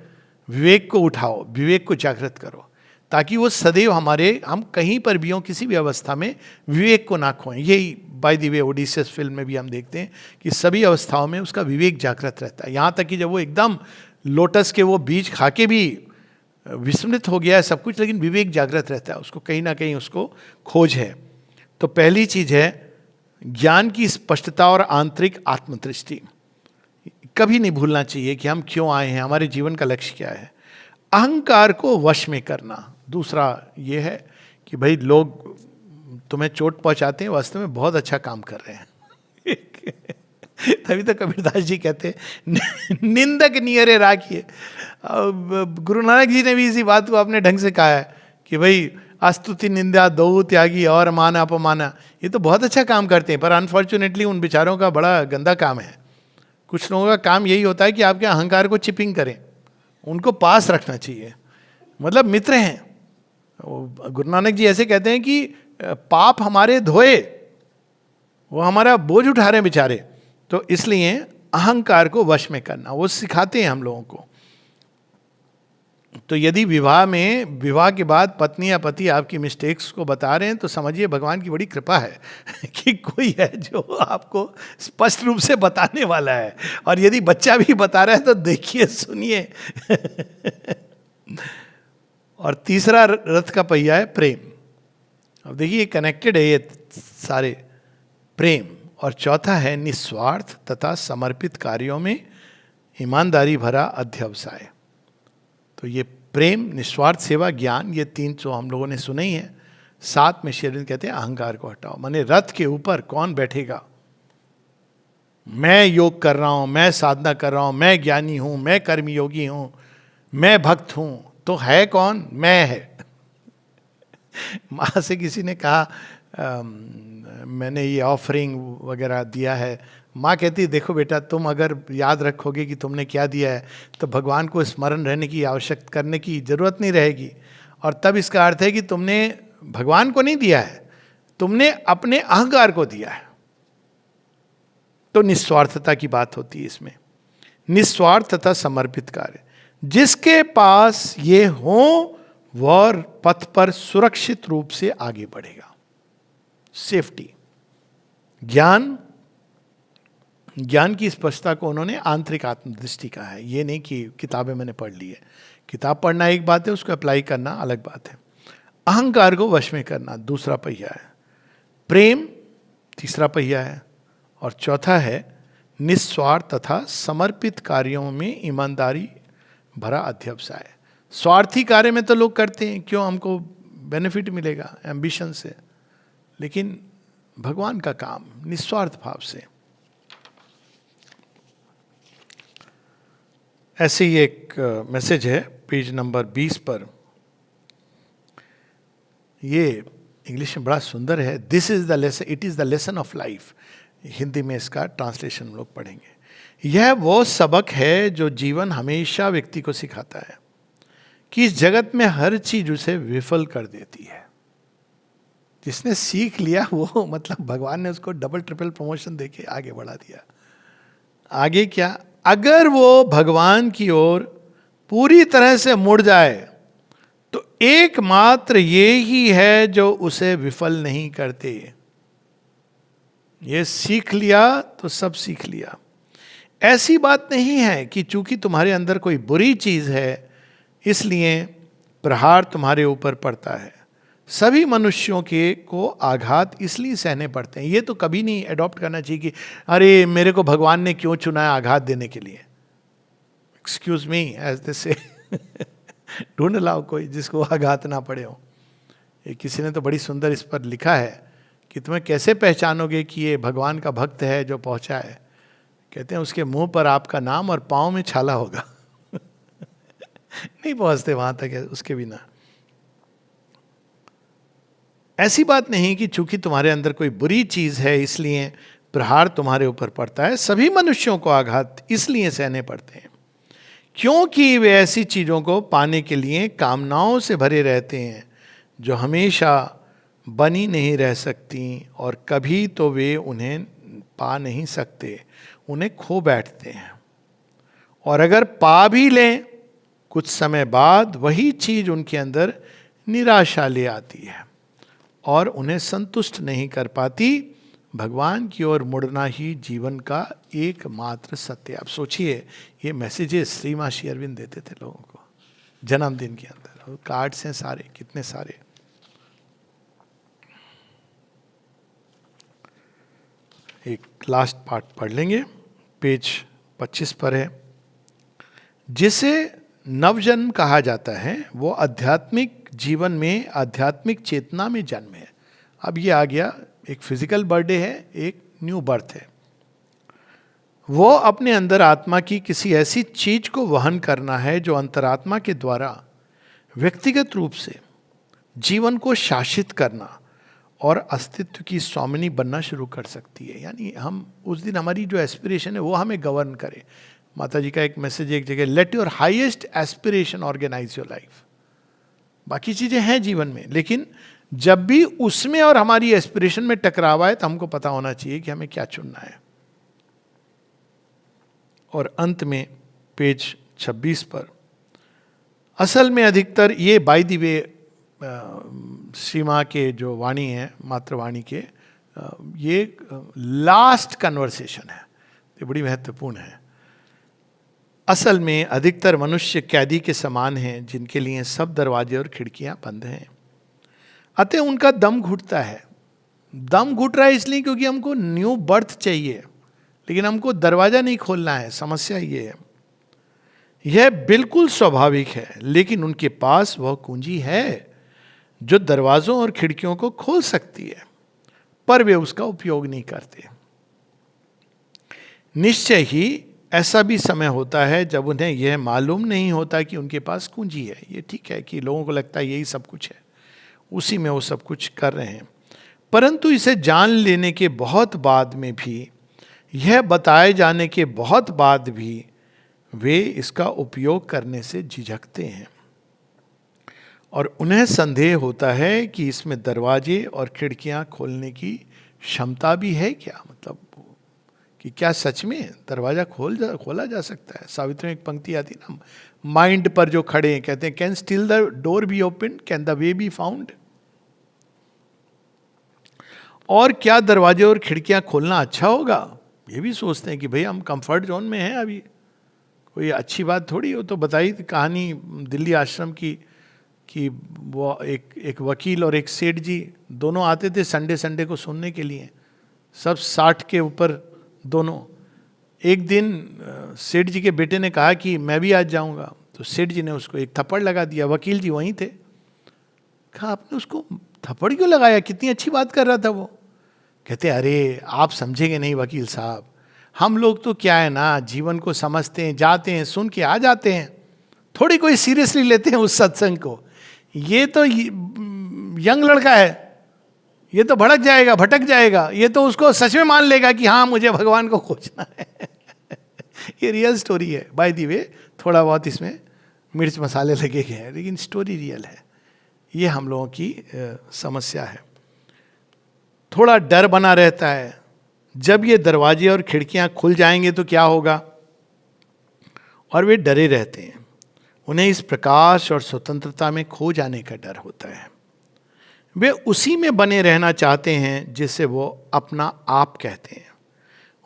विवेक को उठाओ, विवेक को जागृत करो, ताकि वो सदैव हम कहीं पर भी हों, किसी भी अवस्था में विवेक को ना खोएं। यही bye the way Odysseus film में भी हम देखते हैं कि सभी अवस्थाओं में उसका विवेक जागृत रहता है। यहाँ तक कि जब वो एकदम लोटस के वो बीज खा के भी विस्मृत हो गया है सब कुछ, लेकिन विवेक जागृत रहता है, उसको कहीं ना कहीं उसको खोज है। तो पहली चीज है ज्ञान की स्पष्टता और आंतरिक आत्मदृष्टि। कभी नहीं भूलना चाहिए कि हम क्यों आए हैं, हमारे जीवन का लक्ष्य क्या है। अहंकार को वश में करना। दूसरा ये है कि भाई लोग तुम्हें चोट पहुंचाते हैं, वास्तव में बहुत अच्छा काम कर रहे हैं। तभी तो कबीरदास जी कहते हैं निंदक नियरे राखिए। गुरु नानक जी ने भी इसी बात को अपने ढंग से कहा है कि भाई अस्तुति निंदा दो त्यागी और मान अपमाना, ये तो बहुत अच्छा काम करते हैं, पर अनफॉर्चुनेटली उन बेचारों का बड़ा गंदा काम है। कुछ लोगों का काम यही होता है कि आपके अहंकार को चिपिंग करें, उनको पास रखना चाहिए, मतलब मित्र हैं। गुरु नानक जी ऐसे कहते हैं कि पाप हमारे धोए, वो हमारा बोझ उठा रहे हैं बेचारे। तो इसलिए अहंकार को वश में करना वो सिखाते हैं हम लोगों को। तो यदि विवाह के बाद पत्नी या पति आपकी मिस्टेक्स को बता रहे हैं, तो समझिए भगवान की बड़ी कृपा है कि कोई है जो आपको स्पष्ट रूप से बताने वाला है। और यदि बच्चा भी बता रहा है तो देखिए, सुनिए। और तीसरा रथ का पहिया है प्रेम। अब देखिए कनेक्टेड है ये सारे, प्रेम। और चौथा है निस्वार्थ तथा समर्पित कार्यों में ईमानदारी भरा अध्यवसाय। तो ये प्रेम, निस्वार्थ सेवा, ज्ञान, ये 3 जो हम लोगों ने सुने ही हैं। साथ में श्री अरविंद कहते हैं अहंकार को हटाओ। माने रथ के ऊपर कौन बैठेगा? मैं योग कर रहा हूं, मैं साधना कर रहा हूं, मैं ज्ञानी हूं, मैं कर्मयोगी हूं, मैं भक्त हूं, तो है कौन? मैं है। माँ से किसी ने कहा मैंने ये ऑफरिंग वगैरह दिया है। माँ कहती देखो बेटा, तुम अगर याद रखोगे कि तुमने क्या दिया है तो भगवान को स्मरण रहने की आवश्यक करने की जरूरत नहीं रहेगी। और तब इसका अर्थ है कि तुमने भगवान को नहीं दिया है, तुमने अपने अहंकार को दिया है। तो निस्वार्थता की बात होती है इसमें। निस्वार्थ तथा समर्पित कार्य, जिसके पास ये हो वह पथ पर सुरक्षित रूप से आगे बढ़ेगा। सेफ्टी। ज्ञान की स्पष्टता को उन्होंने आंतरिक आत्मदृष्टि कहा है। ये नहीं कि किताबें मैंने पढ़ ली है, किताब पढ़ना एक बात है, उसको अप्लाई करना अलग बात है। अहंकार को वश में करना दूसरा पहिया है, प्रेम तीसरा पहिया है, और चौथा है निस्वार्थ तथा समर्पित कार्यों में ईमानदारी भरा अध्यवसाय। स्वार्थी कार्य में तो लोग करते हैं, क्यों? हमको बेनिफिट मिलेगा एम्बिशन से, लेकिन भगवान का काम निस्वार्थ भाव से। ऐसे ही एक मैसेज है पेज नंबर 20 पर, ये इंग्लिश में बड़ा सुंदर है। This is the lesson, it is the lesson of life. Hindi में इसका ट्रांसलेशन हम लोग पढ़ेंगे। यह वो सबक है जो जीवन हमेशा व्यक्ति को सिखाता है कि इस जगत में हर चीज उसे विफल कर देती है। जिसने सीख लिया वो, मतलब भगवान ने उसको डबल ट्रिपल प्रमोशन देके आगे बढ़ा दिया। आगे क्या? अगर वो भगवान की ओर पूरी तरह से मुड़ जाए तो एकमात्र ये ही है जो उसे विफल नहीं करते। ये सीख लिया तो सब सीख लिया। ऐसी बात नहीं है कि चूंकि तुम्हारे अंदर कोई बुरी चीज है इसलिए प्रहार तुम्हारे ऊपर पड़ता है। सभी मनुष्यों के को आघात इसलिए सहने पड़ते हैं। ये तो कभी नहीं अडॉप्ट करना चाहिए कि अरे मेरे को भगवान ने क्यों चुना है आघात देने के लिए। एक्सक्यूज मी एज दे से। ढूंढ लाओ कोई जिसको आघात ना पड़े हो। ये किसी ने तो बड़ी सुंदर इस पर लिखा है कि तुम्हें कैसे पहचानोगे कि ये भगवान का भक्त है जो पहुंचा है। कहते हैं उसके मुंह पर आपका नाम और पाँव में छाला होगा। नहीं पहुंचते वहां तक उसके बिना। ऐसी बात नहीं कि चूंकि तुम्हारे अंदर कोई बुरी चीज है इसलिए प्रहार तुम्हारे ऊपर पड़ता है। सभी मनुष्यों को आघात इसलिए सहने पड़ते हैं क्योंकि वे ऐसी चीजों को पाने के लिए कामनाओं से भरे रहते हैं जो हमेशा बनी नहीं रह सकती और कभी तो वे उन्हें पा नहीं सकते, उन्हें खो बैठते हैं। और अगर पा भी लें कुछ समय बाद वही चीज उनके अंदर निराशा ले आती है और उन्हें संतुष्ट नहीं कर पाती। भगवान की ओर मुड़ना ही जीवन का एकमात्र सत्य। आप सोचिए, ये मैसेजेस श्री मां श्री अरविंद देते थे लोगों को जन्मदिन के अंदर, कार्ड्स हैं सारे, कितने सारे। एक लास्ट पार्ट पढ़ लेंगे, पेज 25 पर है। जिसे नवजन्म कहा जाता है वो आध्यात्मिक जीवन में आध्यात्मिक चेतना में जन्म है। अब ये आ गया, एक फिजिकल बर्थडे है, एक न्यू बर्थ है। वो अपने अंदर आत्मा की किसी ऐसी चीज को वहन करना है जो अंतरात्मा के द्वारा व्यक्तिगत रूप से जीवन को शासित करना और अस्तित्व की स्वामिनी बनना शुरू कर सकती है। यानी हम उस दिन, हमारी जो एस्पिरेशन है वो हमें गवर्न करे। माता जी का एक मैसेज एक जगह, let your highest aspiration organise your life. बाकी चीजें हैं जीवन में, लेकिन जब भी उसमें और हमारी एस्पिरेशन में टकराव आए तो हमको पता होना चाहिए कि हमें क्या चुनना है। और अंत में पेज 26 पर, असल में अधिकतर ये बाय द वे श्री मां के जो वाणी है, मातृवाणी के, ये लास्ट कन्वर्सेशन है, ये बड़ी महत्वपूर्ण है। असल में अधिकतर मनुष्य कैदी के समान हैं जिनके लिए सब दरवाजे और खिड़कियां बंद हैं, अतः उनका दम घुटता है। दम घुट रहा है इसलिए क्योंकि हमको न्यू बर्थ चाहिए, लेकिन हमको दरवाजा नहीं खोलना है। समस्या ये है। यह बिल्कुल स्वाभाविक है, लेकिन उनके पास वह कुंजी है जो दरवाजों और खिड़कियों को खोल सकती है, पर वे उसका उपयोग नहीं करते। निश्चय ही ऐसा भी समय होता है जब उन्हें यह मालूम नहीं होता कि उनके पास कुंजी है। ये ठीक है कि लोगों को लगता है यही सब कुछ है, उसी में वो सब कुछ कर रहे हैं, परंतु इसे जान लेने के बहुत बाद में भी, यह बताए जाने के बहुत बाद भी वे इसका उपयोग करने से झिझकते हैं और उन्हें संदेह होता है कि इसमें दरवाजे और खिड़कियां खोलने की क्षमता भी है क्या। मतलब कि क्या सच में दरवाजा खोला जा सकता है। सावित्री में एक पंक्ति आती ना, माइंड पर जो खड़े हैं कहते हैं, can still the door be open, can the way be found. और क्या दरवाजे और खिड़कियां खोलना अच्छा होगा, ये भी सोचते हैं कि भाई हम कंफर्ट जोन में हैं, अभी कोई अच्छी बात थोड़ी हो। तो बताई कहानी दिल्ली आश्रम की कि वो एक वकील और एक सेठ जी दोनों आते थे संडे को सुनने के लिए, सब 60 के ऊपर दोनों। एक दिन सेठ जी के बेटे ने कहा कि मैं भी आज जाऊंगा, तो सेठ जी ने उसको एक थप्पड़ लगा दिया। वकील जी वहीं थे, कहा आपने उसको थप्पड़ क्यों लगाया, कितनी अच्छी बात कर रहा था वो। कहते अरे आप समझेंगे नहीं वकील साहब, हम लोग तो क्या है ना, जीवन को समझते हैं, जाते हैं, सुन के आ जाते हैं, थोड़ी कोई सीरियसली लेते हैं उस सत्संग को। ये तो यंग लड़का है, ये तो भटक जाएगा, ये तो उसको सच में मान लेगा कि हाँ मुझे भगवान को खोजना है। ये रियल स्टोरी है बाय द वे, थोड़ा बहुत इसमें मिर्च मसाले लगे गए हैं, लेकिन स्टोरी रियल है। ये हम लोगों की समस्या है। थोड़ा डर बना रहता है, जब ये दरवाजे और खिड़कियां खुल जाएंगे तो क्या होगा, और वे डरे रहते हैं। उन्हें इस प्रकाश और स्वतंत्रता में खो जाने का डर होता है। वे उसी में बने रहना चाहते हैं जिसे वो अपना आप कहते हैं।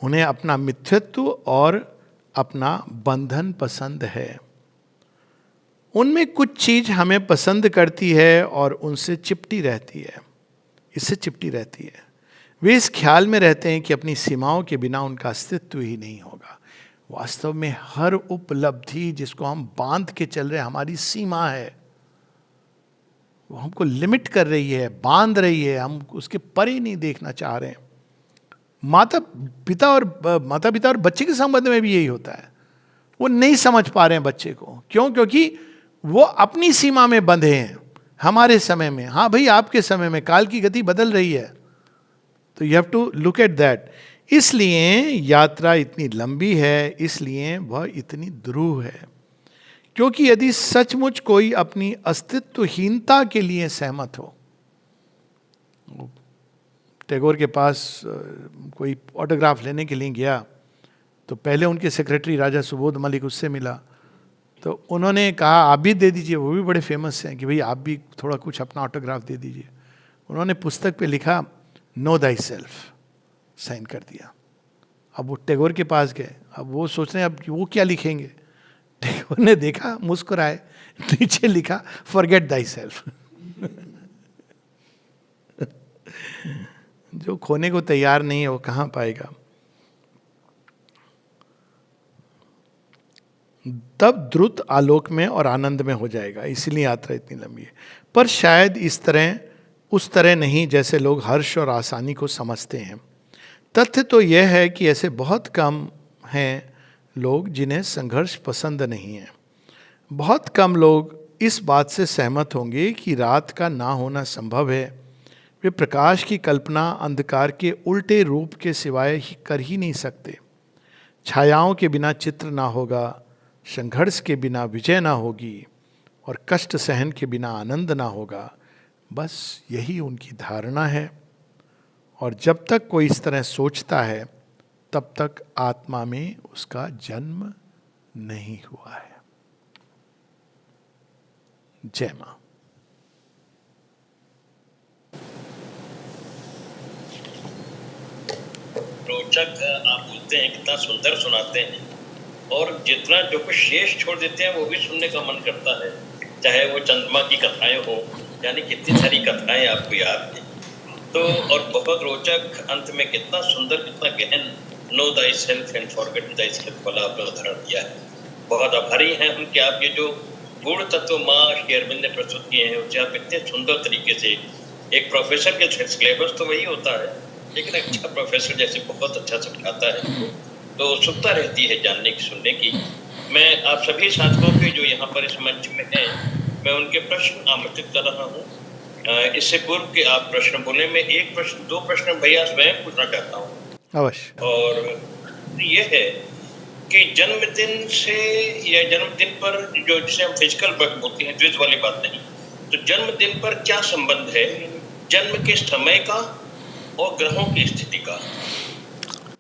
उन्हें अपना मिथ्यत्व और अपना बंधन पसंद है। उनमें कुछ चीज हमें पसंद करती है और उनसे चिपटी रहती है, इससे चिपटी रहती है। वे इस ख्याल में रहते हैं कि अपनी सीमाओं के बिना उनका अस्तित्व ही नहीं होगा। वास्तव में हर उपलब्धि जिसको हम बांध के चल रहे हैं, हमारी सीमा है, वो हमको लिमिट कर रही है, बांध रही है, हम उसके परे नहीं देखना चाह रहे हैं। माता पिता और बच्चे के संबंध में भी यही होता है। वो नहीं समझ पा रहे हैं बच्चे को, क्यों? क्योंकि वो अपनी सीमा में बंधे हैं। हमारे समय में, हाँ भाई आपके समय में काल की गति बदल रही है, तो you have to look at that. इसलिए यात्रा इतनी लंबी है, इसलिए वह इतनी दुरूह है। क्योंकि यदि सचमुच कोई अपनी अस्तित्वहीनता के लिए सहमत हो, टैगोर के पास कोई ऑटोग्राफ लेने के लिए गया, तो पहले उनके सेक्रेटरी राजा सुबोध मलिक उससे मिला, तो उन्होंने कहा आप भी दे दीजिए, वो भी बड़े फेमस हैं कि भाई आप भी थोड़ा कुछ अपना ऑटोग्राफ दे दीजिए। उन्होंने पुस्तक पे लिखा नो दाई सेल्फ, साइन कर दिया। अब वो टैगोर के पास गए, अब वो सोच रहे हैं अब वो क्या लिखेंगे। टैगोर ने देखा, मुस्कुराए, नीचे लिखा फॉरगेट दाई सेल्फ। जो खोने को तैयार नहीं है वो कहाँ पाएगा। तब द्रुत आलोक में और आनंद में हो जाएगा। इसलिए यात्रा इतनी लंबी है, पर शायद उस तरह नहीं जैसे लोग हर्ष और आसानी को समझते हैं। तथ्य तो यह है कि ऐसे बहुत कम हैं लोग जिन्हें संघर्ष पसंद नहीं है। बहुत कम लोग इस बात से सहमत होंगे कि रात का ना होना संभव है। वे प्रकाश की कल्पना अंधकार के उल्टे रूप के सिवाय ही कर ही नहीं सकते। छायाओं के बिना चित्र ना होगा, संघर्ष के बिना विजय ना होगी, और कष्ट सहन के बिना आनंद ना होगा। बस यही उनकी धारणा है। और जब तक कोई इस तरह सोचता है, तब तक आत्मा में उसका जन्म नहीं हुआ है। जय मां। रोचक आप बोलते हैं, कितना सुंदर सुनाते हैं, और जितना जो कुछ शेष छोड़ देते हैं वो भी सुनने का मन करता है। चाहे वो चंद्रमा की कथाएं हो, यानी कितनी सारी कथाएं आपको याद हैं। तो और बहुत रोचक, अंत में कितना सुंदर, कितना गहन no thy self and forget thy self वाला आपने उदाहरण दिया है। बहुत आभारी हैं हम कि आप ये जो गूढ़ तत्व माँ श्री अरविंद ने प्रस्तुत किए हैं, उसे आप इतने सुंदर तरीके से, एक प्रोफेसर के सिलेबस तो वही होता है, लेकिन अच्छा प्रोफेसर जैसे बहुत अच्छा समझाता है, तो उत्सुकता रहती है जानने की, सुनने की। मैं आप सभी साथियों के जो यहाँ पर इस मंच में हैं, मैं उनके प्रश्न आमंत्रित कर रहा हूँ। इससे पूर्व के आप प्रश्न बोले, मैं एक प्रश्न, दो प्रश्न भैया स्वयं पूछना चाहता हूँ। अवश्य। और ये है कि जन्मदिन से या जन्मदिन पर जो, जिसे हम फिजिकल बर्थ बोलते हैं, द्विज वाली बात नहीं, तो जन्मदिन पर क्या संबंध है जन्म के समय का और ग्रहों की स्थिति का?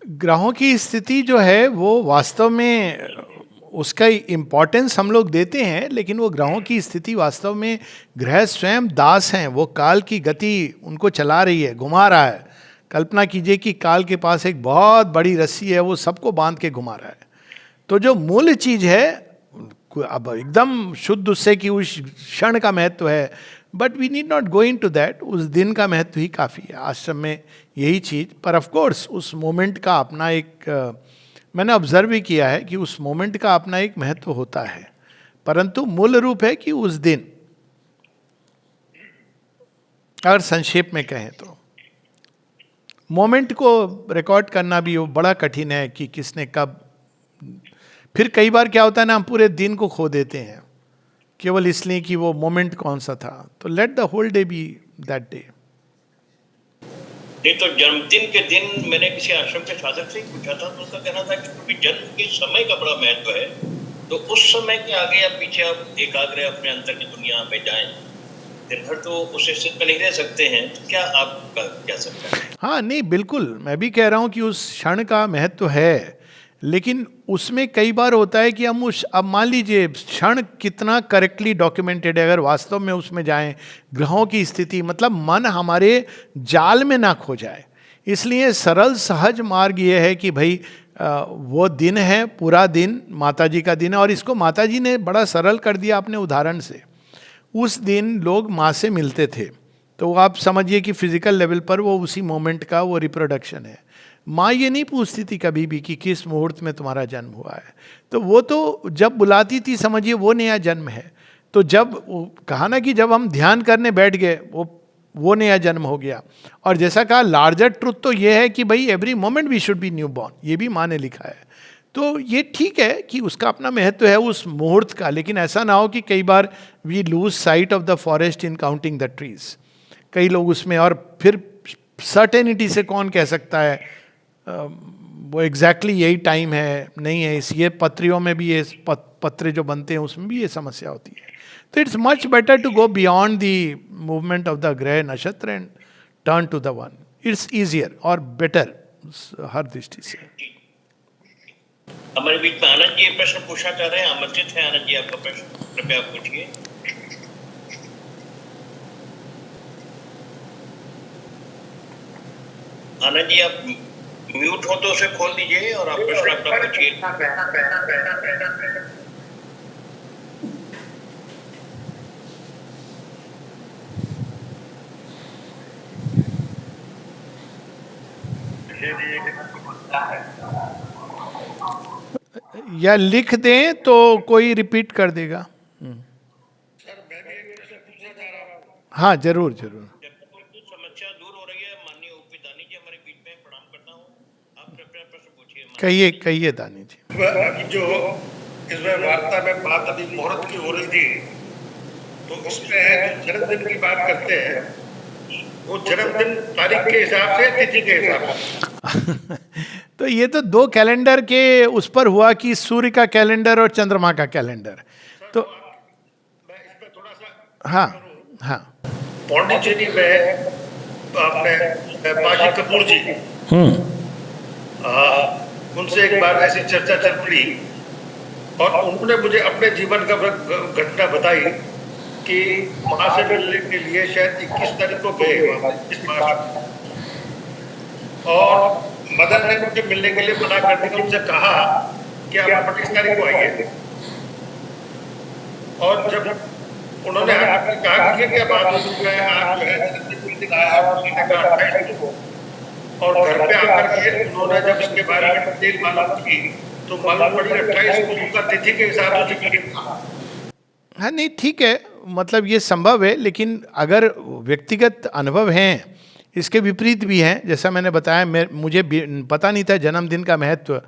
ग्रहों की स्थिति जो है वो वास्तव में उसका इम्पोर्टेंस हम लोग देते हैं, लेकिन वो ग्रहों की स्थिति वास्तव में, ग्रह स्वयं दास हैं, वो काल की गति उनको चला रही है, घुमा रहा है। कल्पना कीजिए कि काल के पास एक बहुत बड़ी रस्सी है, वो सबको बांध के घुमा रहा है। तो जो मूल चीज है, अब एकदम शुद्ध उससे कि उस क्षण का महत्व है, but we need not go in to that. उस दिन का महत्व ही काफ़ी है आश्रम में, यही चीज़। पर ऑफ कोर्स उस मोमेंट का अपना एक मैंने ऑब्जर्व भी किया है कि उस मोमेंट का अपना एक महत्व होता है, परंतु मूल रूप है कि उस दिन, अगर संक्षेप में कहें तो, मोमेंट को रिकॉर्ड करना भी वो बड़ा कठिन है कि किसने कब। फिर कई बार क्या होता है ना, हम पूरे दिन को खो देते हैं केवल इसलिए कि वो मोमेंट कौन सा था। तो let the whole day be that day. नहीं तो जन्मदिन के दिन मैंने किसी आश्रम के साधक से पूछा था, तो उसका कहना था कि जन्म के समय का बड़ा महत्व है, तो उस समय के आगे या पीछे आप एकाग्र अपने अंतर की दुनिया में जाएं, दिन भर तो उस स्थिति में नहीं रह सकते हैं। तो क्या आप क्या सकते हैं? हाँ नहीं, बिल्कुल मैं भी कह रहा हूँ कि उस क्षण का महत्व है, लेकिन उसमें कई बार होता है कि हम अब मान लीजिए क्षण कितना करेक्टली डॉक्यूमेंटेड है, अगर वास्तव में उसमें जाएं, ग्रहों की स्थिति, मतलब मन हमारे जाल में ना खो जाए। इसलिए सरल सहज मार्ग ये है कि भाई वो दिन है, पूरा दिन माता जी का दिन है, और इसको माता जी ने बड़ा सरल कर दिया अपने उदाहरण से। उस दिन लोग माँ से मिलते थे, तो आप समझिए कि फिजिकल लेवल पर वो उसी मोमेंट का वो रिप्रोडक्शन है। माँ ये नहीं पूछती थी कभी भी कि किस मुहूर्त में तुम्हारा जन्म हुआ है। तो वो तो जब बुलाती थी समझिए वो नया जन्म है। तो जब कहा ना कि जब हम ध्यान करने बैठ गए वो नया जन्म हो गया। और जैसा कहा लार्जर ट्रुथ तो ये है कि भाई every moment we should be new born, ये भी माँ ने लिखा है। तो ये ठीक है कि उसका अपना महत्व है उस मुहूर्त का, लेकिन ऐसा ना हो कि कई बार we lose sight of the forest in counting the trees. कई लोग उसमें, और फिर सर्टेनिटी से कौन कह सकता है वो एग्जैक्टली यही टाइम है नहीं है। इस ये पत्रियों में भी ये पत्र जो बनते हैं उसमें भी ये समस्या होती है। तो it's much better to go beyond the movement of the ग्रह नक्षत्र and turn to the one. It's easier और बेटर हर दृष्टि से। हमारे बीच में आनंद जी प्रश्न पूछना चाह रहे हैं, आमंत्रित है आनंद जी, आपका प्रश्न कृपया पूछिए। आनंद जी आप म्यूट हो तो उसे खोल दीजिए और आप प्रश्न अपना पूछिए। या लिख दें तो कोई रिपीट कर देगा। सर मैं भी एक प्रश्न पूछना चाह रहा हूँ। हाँ जरूर जरूर। समस्या दूर हो रही है। माननीय उपी दानी जी हमारे बीच में, प्रणाम करता हूँ। आप कृपया प्रश्न पूछिए। कहिए कहिए दानी जी। अभी जो इसमें वार्ता में बात अभी मुहूर्त की हो रही थी, तो उसमें जन्मदिन की बात करते हैं, वो जन्मदिन तारीख के हिसाब से, तिथि के हिसाब से। तो ये तो दो कैलेंडर के उस पर हुआ कि सूर्य का कैलेंडर और चंद्रमा का कैलेंडर। तो मैं इस पे थोड़ा सा हाँ हाँ पौंडीचेरी में आपने पाशी कपूर जी, उनसे एक बार ऐसी चर्चा चल पड़ी और उन्होंने मुझे अपने जीवन का घटना बताई कि माँ से मिलने के लिए शायद 21 तारीख को गए, 21 मार्च, और मदर ने मुझे मिलने के लिए मना कर दिया। उनसे कहा कि आप 28 तारीख को आइए, और जब उन्होंने आकर कहा कि अब आप जो है और घर पे आकर के उन्होंने जब इसके बारे में डिटेल मालूम की तो मालूम पड़ी 28 को उनका तिथि के हिसाब से टिकट था। हाँ नहीं ठीक है, मतलब ये संभव है, लेकिन अगर व्यक्तिगत अनुभव हैं इसके विपरीत भी हैं। जैसा मैंने बताया, मुझे पता नहीं था जन्मदिन का महत्व,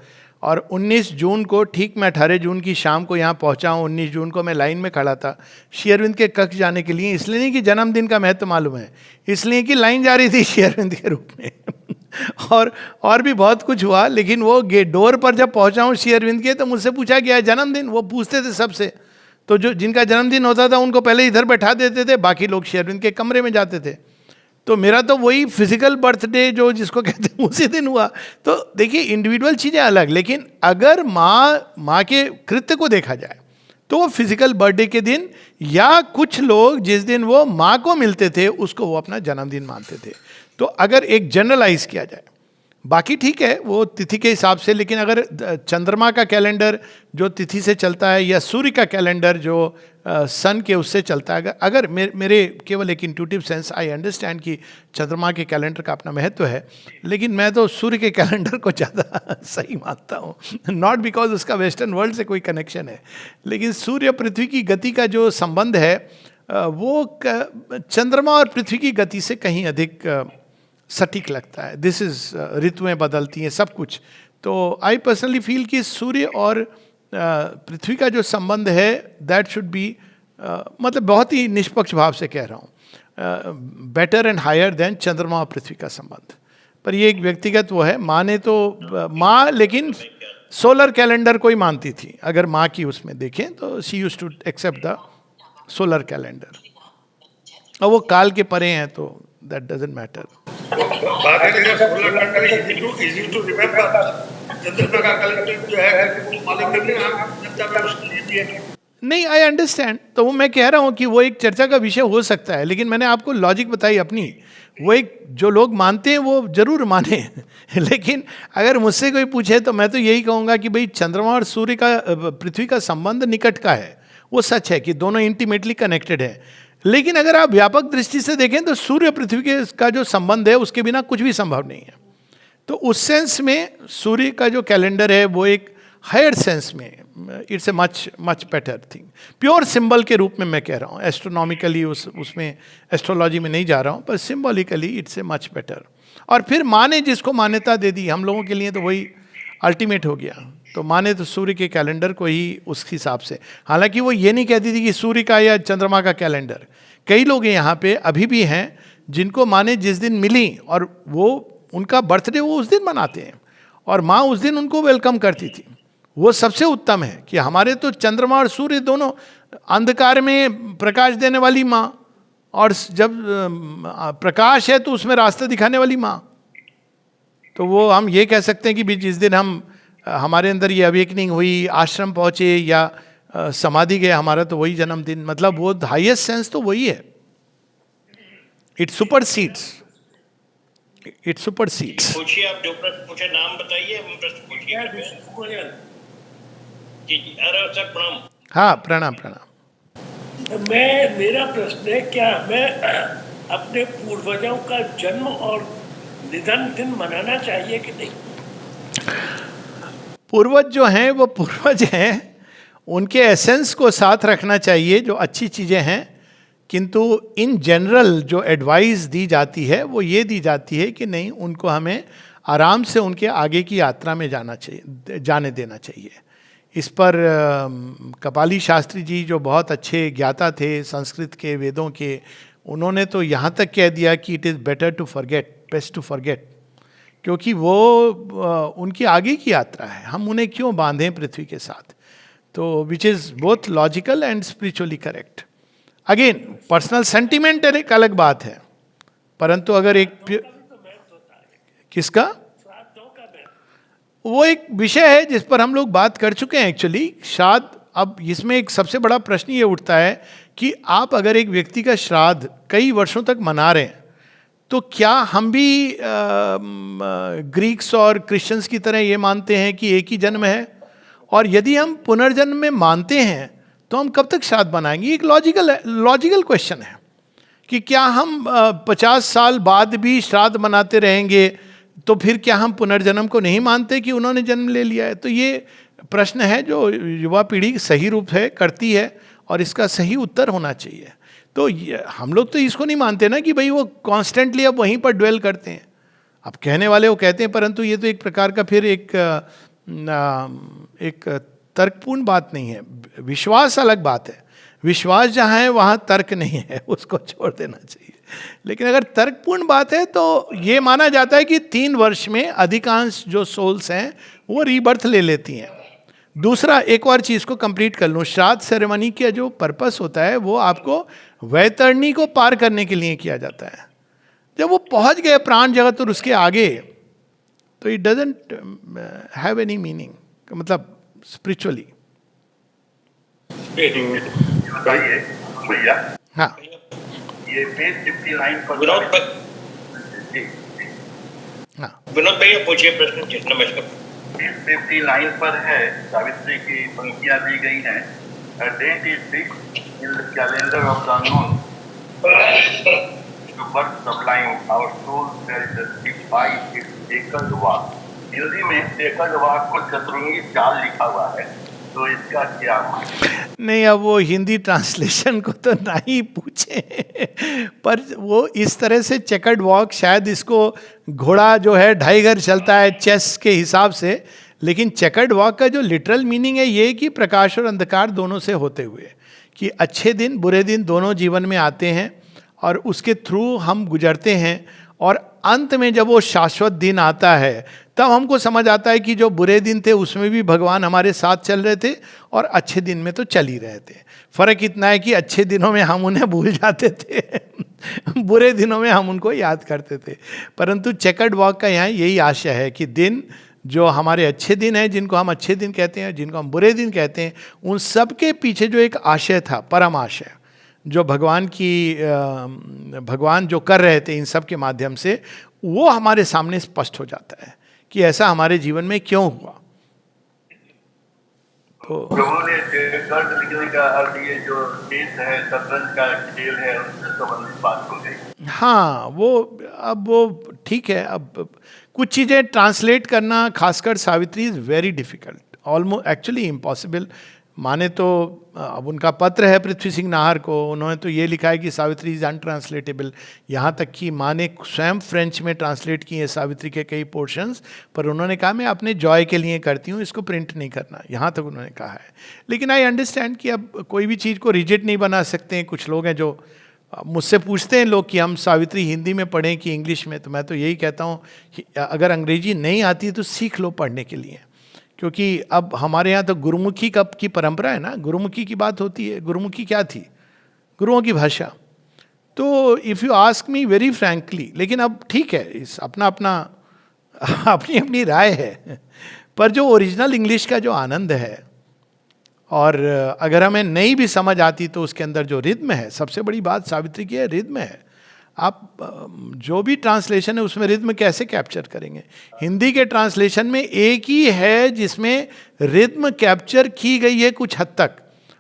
और 19 जून को ठीक मैं 18 जून की शाम को यहाँ पहुँचा हूँ। 19 जून को मैं लाइन में खड़ा था श्री अरविंद के कक्ष जाने के लिए, इसलिए नहीं कि जन्मदिन का महत्व मालूम है, इसलिए कि लाइन जा रही थी श्री अरविंद के रूप में। और भी बहुत कुछ हुआ, लेकिन वो डोर पर जब पहुँचा हूँ श्री अरविंद के, तो मुझसे पूछा गया जन्मदिन। वो पूछते थे सबसे, तो जो जिनका जन्मदिन होता था उनको पहले इधर बैठा देते थे, बाकी लोग श्री अरविंद के कमरे में जाते थे। तो मेरा तो वही फिजिकल बर्थडे जो जिसको कहते हैं उसी दिन हुआ। तो देखिए इंडिविजुअल चीज़ें अलग, लेकिन अगर माँ के कृत्य को देखा जाए तो वो फिजिकल बर्थडे के दिन, या कुछ लोग जिस दिन वो माँ को मिलते थे उसको वो अपना जन्मदिन मानते थे। तो अगर एक जनरलाइज किया जाए, बाकी ठीक है वो तिथि के हिसाब से, लेकिन अगर चंद्रमा का कैलेंडर जो तिथि से चलता है या सूर्य का कैलेंडर जो सन के उससे चलता है, अगर मेरे केवल एक इंट्यूटिव सेंस, आई अंडरस्टैंड कि चंद्रमा के कैलेंडर का अपना महत्व है, लेकिन मैं तो सूर्य के कैलेंडर को ज़्यादा सही मानता हूँ। नॉट बिकॉज उसका वेस्टर्न वर्ल्ड से कोई कनेक्शन है, लेकिन सूर्य पृथ्वी की गति का जो संबंध है वो चंद्रमा और पृथ्वी की गति से कहीं अधिक सटीक लगता है। दिस इज ऋतुएं बदलती हैं, सब कुछ। तो आई पर्सनली फील कि सूर्य और पृथ्वी का जो संबंध है दैट शुड बी, मतलब बहुत ही निष्पक्ष भाव से कह रहा हूँ, बेटर एंड हायर देन चंद्रमा और पृथ्वी का संबंध। पर ये एक व्यक्तिगत वो है। माँ ने तो माँ लेकिन सोलर कैलेंडर को ही मानती थी। अगर माँ की उसमें देखें तो she used to accept the solar calendar, और वो काल के परे हैं तो दैट डजंट मैटर। नहीं, आई अंडरस्टैंड। तो वो मैं कह रहा हूँ कि वो एक चर्चा का विषय हो सकता है, लेकिन मैंने आपको लॉजिक बताई अपनी। वो एक जो लोग मानते हैं वो जरूर माने लेकिन अगर मुझसे कोई पूछे तो मैं तो यही कहूँगा कि भाई चंद्रमा और सूर्य का, पृथ्वी का संबंध निकट का है। वो सच है कि दोनों इंटीमेटली कनेक्टेड है, लेकिन अगर आप व्यापक दृष्टि से देखें तो सूर्य पृथ्वी के का जो संबंध है उसके बिना कुछ भी संभव नहीं है। तो उस सेंस में सूर्य का जो कैलेंडर है वो एक हायर सेंस में it's a much much better thing. Pure symbol के रूप में मैं कह रहा हूँ, एस्ट्रोनॉमिकली उसमें एस्ट्रोलॉजी में नहीं जा रहा हूँ, पर symbolically it's a much better. और फिर माँ ने जिसको मान्यता दे दी, हम लोगों के लिए तो वही अल्टीमेट हो गया. तो माँ ने तो सूर्य के कैलेंडर को ही उस हिसाब से, हालांकि वो ये नहीं कहती थी कि सूर्य का या चंद्रमा का कैलेंडर. कई लोग यहाँ पे अभी भी हैं जिनको माँ ने जिस दिन मिली और वो उनका बर्थडे वो उस दिन मनाते हैं, और माँ उस दिन उनको वेलकम करती थी. वो सबसे उत्तम है कि हमारे तो चंद्रमा और सूर्य दोनों अंधकार में प्रकाश देने वाली माँ, और जब प्रकाश है तो उसमें रास्ता दिखाने वाली माँ. तो वो हम ये कह सकते हैं कि भी जिस दिन हमारे अंदर ये अवेकनिंग हुई, आश्रम पहुँचे या समाधि गए, हमारा तो वही जन्मदिन, मतलब वो हाईएस्ट सेंस तो वही है. इट सुपरसीड्स. पूछिए, आप जो प्रश्न पूछे नाम बताइए, हम प्रश्न पूछिए. जी जी, अरे सर प्रणाम. हाँ, प्रणाम. मेरा प्रश्न है, क्या हमें अपने पूर्वजों का जन्म और निधन दिन मनाना चाहिए कि नहीं? पूर्वज जो हैं वो पूर्वज हैं, उनके एसेंस को साथ रखना चाहिए जो अच्छी चीज़ें हैं. किंतु इन जनरल जो एडवाइस दी जाती है वो ये दी जाती है कि नहीं, उनको हमें आराम से उनके आगे की यात्रा में जाने देना चाहिए. इस पर कपाली शास्त्री जी जो बहुत अच्छे ज्ञाता थे संस्कृत के, वेदों के, उन्होंने तो यहाँ तक कह दिया कि it is better to forget, best to forget, क्योंकि वो उनकी आगे की यात्रा है. हम उन्हें क्यों बांधें पृथ्वी के साथ? तो which is both logical and spiritually correct. Again personal sentiment एक अलग बात है, परंतु अगर एक किसका वो एक विषय है जिस पर हम लोग बात कर चुके हैं एक्चुअली. श्राद्ध, अब इसमें एक सबसे बड़ा प्रश्न ये उठता है कि आप अगर एक व्यक्ति का श्राद्ध कई वर्षों तक मना रहे हैं, तो क्या हम भी ग्रीक्स और क्रिश्चियंस की तरह ये मानते हैं कि एक ही जन्म है? और यदि हम पुनर्जन्म में मानते हैं तो हम कब तक श्राद्ध बनाएंगे? एक लॉजिकल क्वेश्चन है कि क्या हम 50 साल बाद भी श्राद्ध मनाते रहेंगे? तो फिर क्या हम पुनर्जन्म को नहीं मानते कि उन्होंने जन्म ले लिया है? तो ये प्रश्न है जो युवा पीढ़ी सही रूप से करती है और इसका सही उत्तर होना चाहिए. तो हम लोग तो इसको नहीं मानते ना कि भाई वो कॉन्स्टेंटली अब वहीं पर ड्वेल करते हैं. अब कहने वाले वो कहते हैं, परंतु ये तो एक प्रकार का फिर एक तर्कपूर्ण बात नहीं है. विश्वास अलग बात है. विश्वास जहाँ है वहाँ तर्क नहीं है, उसको छोड़ देना चाहिए. लेकिन अगर तर्कपूर्ण बात है तो ये माना जाता है कि 3 वर्ष में अधिकांश जो सोल्स हैं वो रीबर्थ ले लेती हैं. दूसरा, एक और चीज़ को कंप्लीट कर लूँ, श्राद्ध सेरेमनी का जो पर्पस होता है वो आपको वैतरणी को पार करने के लिए किया जाता है. जब वो पहुँच गए प्राण जगत और उसके आगे, तो it doesn't have any meaning, मतलब स्पिरिचुअली. बताइए भैया. हाँ, ये पेज 59 पर विनोद भैया पूछिए प्रश्न जी. नमस्कार. पेज 59 पर है, सावित्री की पंक्तियां दी गई हैं. A date is fixed in the calendar of the unknown. To birth sublime, our soul there is by its एकल वाक. हिंदी में एकल वाक को चतुरंगी चाल लिखा हुआ है, तो इसका क्या मतलब? नहीं, अब वो हिंदी ट्रांसलेशन को तो नहीं पूछे, पर वो इस तरह से चेकर्ड वॉक, शायद इसको घोड़ा जो है 2.5 घर चलता है चेस के हिसाब से, लेकिन चेकर्ड वॉक का जो लिटरल मीनिंग है ये कि प्रकाश और अंधकार दोनों से होते हुए, कि अच्छे दिन बुरे दिन दोनों जीवन में आते हैं और उसके थ्रू हम गुजरते हैं, और अंत में जब वो शाश्वत दिन आता है तब हमको समझ आता है कि जो बुरे दिन थे उसमें भी भगवान हमारे साथ चल रहे थे और अच्छे दिन में तो चल ही रहे थे. फर्क इतना है कि अच्छे दिनों में हम उन्हें भूल जाते थे, बुरे दिनों में हम उनको याद करते थे. परंतु चेकर्ड वॉक का यहाँ यही आशय है कि दिन जो हमारे अच्छे दिन हैं, जिनको हम अच्छे दिन कहते हैं, जिनको हम बुरे दिन कहते हैं, उन सब के पीछे जो एक आशय था, परम आशय, जो भगवान जो कर रहे थे इन सब के माध्यम से, वो हमारे सामने स्पष्ट हो जाता है कि ऐसा हमारे जीवन में क्यों हुआ. तो प्रभु ने कर्ज लिखने का अर्थ ये जो देश है, शतरंज का खेल है, उससे संबंधित बात हो गई. हाँ, वो अब वो ठीक है। अब कुछ चीज़ें ट्रांसलेट करना, खासकर Savitri, is very difficult, almost actually impossible. माने तो अब उनका पत्र है पृथ्वी सिंह नाहर को, उन्होंने तो ये लिखा है कि सावित्री इज़ अनट्रांसलेटेबल। यहाँ तक कि माँ ने स्वयं फ्रेंच में ट्रांसलेट किए हैं सावित्री के कई पोर्शंस, पर उन्होंने कहा मैं अपने जॉय के लिए करती हूँ, इसको प्रिंट नहीं करना, यहाँ तक उन्होंने कहा है। लेकिन आई अंडरस्टैंड कि अब कोई भी चीज़ को रिजिड नहीं बना सकते हैं। कुछ लोग हैं जो मुझसे पूछते हैं लोग कि हम सावित्री हिंदी में पढ़ें कि इंग्लिश में, तो मैं तो यही कहता हूँ कि अगर अंग्रेजी नहीं आती तो सीख लो पढ़ने के लिए, क्योंकि अब हमारे यहाँ तो गुरुमुखी की परंपरा है ना, गुरुमुखी की बात होती है। गुरुमुखी क्या थी? गुरुओं की भाषा। तो if you ask me very frankly, लेकिन अब ठीक है, इस अपना अपना अपनी अपनी राय है, पर जो ओरिजिनल इंग्लिश का जो आनंद है, और अगर हमें नहीं भी समझ आती तो उसके अंदर जो रिद्म है, सबसे बड़ी बात सावित्री की है, रिद्म है। आप जो भी ट्रांसलेशन है उसमें रिद्म कैसे कैप्चर करेंगे? हिंदी के ट्रांसलेशन में एक ही है जिसमें रिद्म कैप्चर की गई है कुछ हद तक,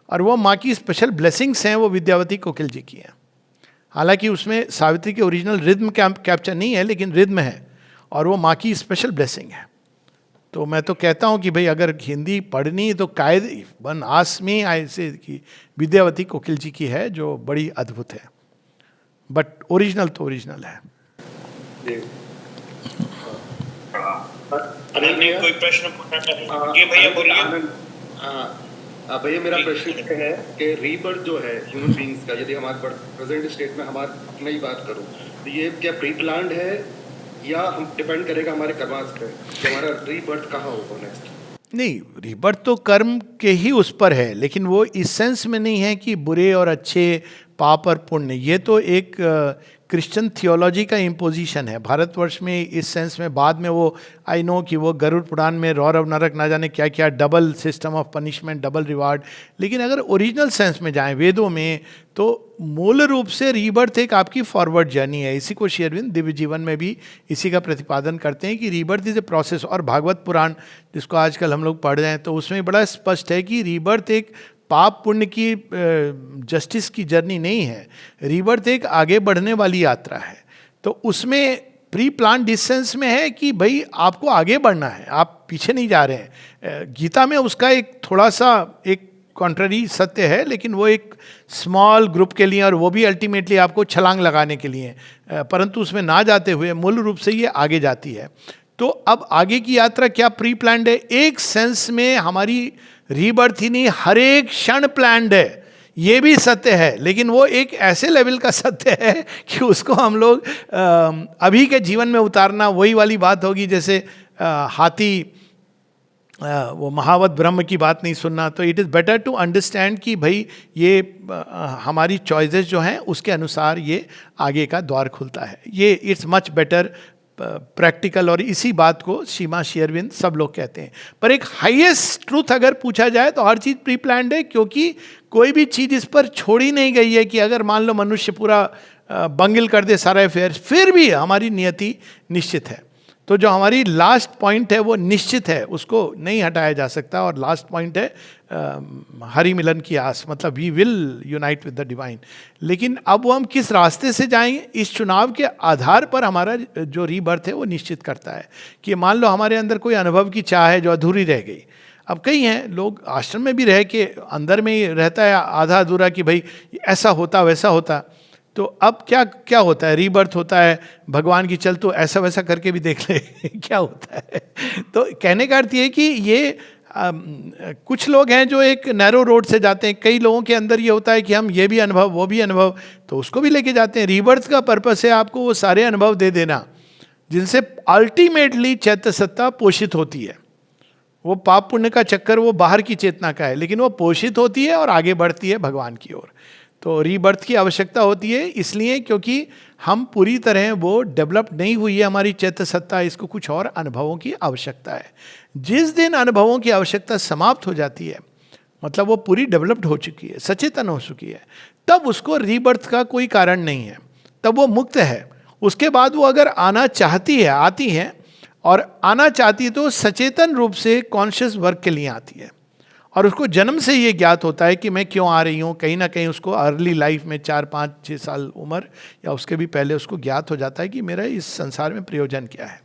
और वो माँ की स्पेशल ब्लेसिंग्स हैं, वो विद्यावती कोकिल जी की हैं। हालांकि उसमें सावित्री के ओरिजिनल रिद्म कैप्चर नहीं है, लेकिन रिद्म है, और वो माँ की स्पेशल ब्लेसिंग है। तो मैं तो कहता हूँ कि भाई अगर हिंदी पढ़नी तो कायद वन आसमी ऐसे कि विद्यावती कोकिल जी की है, जो बड़ी अद्भुत है, बट ओरिजिनल तो ओरिजिनल है। अनिल जी कोई प्रश्न पूछना चाहेंगे? भैया बोलिए। भैया मेरा प्रश्न है कि रीबर्थ जो है ह्यूमन बीइंग्स का, यदि हमारे प्रेजेंट स्टेट में हमारी अपनी ही बात करूँ तो ये क्या प्री प्लान्ड है या हम डिपेंड करेगा हमारे कर्मास पे कि हमारा रीबर्थ कहाँ होगा नेक्स्ट? नहीं, रीबर्थ तो कर्म के ही उस पर है, लेकिन वो इस सेंस में नहीं है कि बुरे और अच्छे, पाप और पुण्य। ये तो एक क्रिश्चियन थियोलॉजी का इम्पोजिशन है भारतवर्ष में इस सेंस में। बाद में वो आई नो कि वो गरुड़ पुराण में रौरव नरक ना जाने क्या क्या, double system of punishment, double reward. लेकिन अगर ओरिजिनल सेंस में जाएं वेदों में, तो मूल रूप से रीबर्थ एक आपकी फॉरवर्ड जर्नी है। इसी को श्री अरविंद दिव्य जीवन में भी इसी का प्रतिपादन करते हैं कि रीबर्थ इज ए प्रोसेस। और भागवत पुराण जिसको आजकल हम लोग पढ़ रहे हैं, तो उसमें बड़ा स्पष्ट है कि रीबर्थ एक पाप पुण्य की जस्टिस की जर्नी नहीं है, रीबर्थ एक आगे बढ़ने वाली यात्रा है। तो उसमें प्री प्लान डिस्टेंस में है कि भाई आपको आगे बढ़ना है, आप पीछे नहीं जा रहे हैं। गीता में उसका एक थोड़ा सा एक कॉन्ट्ररी सत्य है, लेकिन वो एक स्मॉल ग्रुप के लिए, और वो भी अल्टीमेटली आपको छलांग लगाने के लिए, परंतु उसमें ना जाते हुए मूल रूप से ये आगे जाती है। तो अब आगे की यात्रा क्या प्री प्लान्ड है? एक सेंस में हमारी रीबर्थ ही नहीं, हर एक क्षण प्लान्ड है, ये भी सत्य है। लेकिन वो एक ऐसे लेवल का सत्य है कि उसको हम लोग अभी के जीवन में उतारना वही वाली बात होगी जैसे हाथी वो महावत ब्रह्म की बात नहीं सुनना। तो it is better to understand कि भाई ये हमारी चॉइसेस जो हैं उसके अनुसार ये आगे का द्वार खुलता है। ये इट्स मच बेटर प्रैक्टिकल, और इसी बात को सीमा श्री अरविंद सब लोग कहते हैं। पर एक हाईएस्ट ट्रूथ अगर पूछा जाए तो हर चीज़ प्री प्लान्ड है, क्योंकि कोई भी चीज़ इस पर छोड़ी नहीं गई है कि अगर मान लो मनुष्य पूरा बंगिल कर दे सारा अफेयर, फिर भी हमारी नियति निश्चित है। तो जो हमारी लास्ट पॉइंट है वो निश्चित है, उसको नहीं हटाया जा सकता। और लास्ट पॉइंट है हरि मिलन की आस, मतलब we will unite with the divine. लेकिन अब वो हम किस रास्ते से जाएंगे, इस चुनाव के आधार पर हमारा जो रीबर्थ है वो निश्चित करता है। कि मान लो हमारे अंदर कोई अनुभव की चाह है जो अधूरी रह गई। अब कई हैं लोग आश्रम में भी रह के अंदर में ही रहता है आधा अधूरा कि भाई ऐसा होता वैसा होता। तो अब क्या क्या होता है, रीबर्थ होता है, भगवान की चल तो ऐसा वैसा करके भी देख ले क्या होता है। तो कहने का अर्थ ये कि ये कुछ लोग हैं जो एक नैरो रोड से जाते हैं। कई लोगों के अंदर ये होता है कि हम ये भी अनुभव वो भी अनुभव, तो उसको भी लेके जाते हैं। रीबर्थ का पर्पस है आपको वो सारे अनुभव दे देना जिनसे अल्टीमेटली चैत्य सत्ता पोषित होती है। वो पाप पुण्य का चक्कर वो बाहर की चेतना का है, लेकिन वो पोषित होती है और आगे बढ़ती है भगवान की ओर। तो रीबर्थ की आवश्यकता होती है इसलिए क्योंकि हम पूरी तरह वो डेवलप नहीं हुई है हमारी चैत्य सत्ता, इसको कुछ और अनुभवों की आवश्यकता है। जिस दिन अनुभवों की आवश्यकता समाप्त हो जाती है, मतलब वो पूरी डेवलप्ड हो चुकी है, सचेतन हो चुकी है, तब उसको रीबर्थ का कोई कारण नहीं है, तब वो मुक्त है। उसके बाद वो अगर आना चाहती है, आती है, और आना चाहती है तो सचेतन रूप से कॉन्शियस वर्क के लिए आती है। और उसको जन्म से ये ज्ञात होता है कि मैं क्यों आ रही हूँ। कहीं ना कहीं उसको अर्ली लाइफ में 4, 5, 6 साल उम्र या उसके भी पहले उसको ज्ञात हो जाता है कि मेरा इस संसार में प्रयोजन क्या है।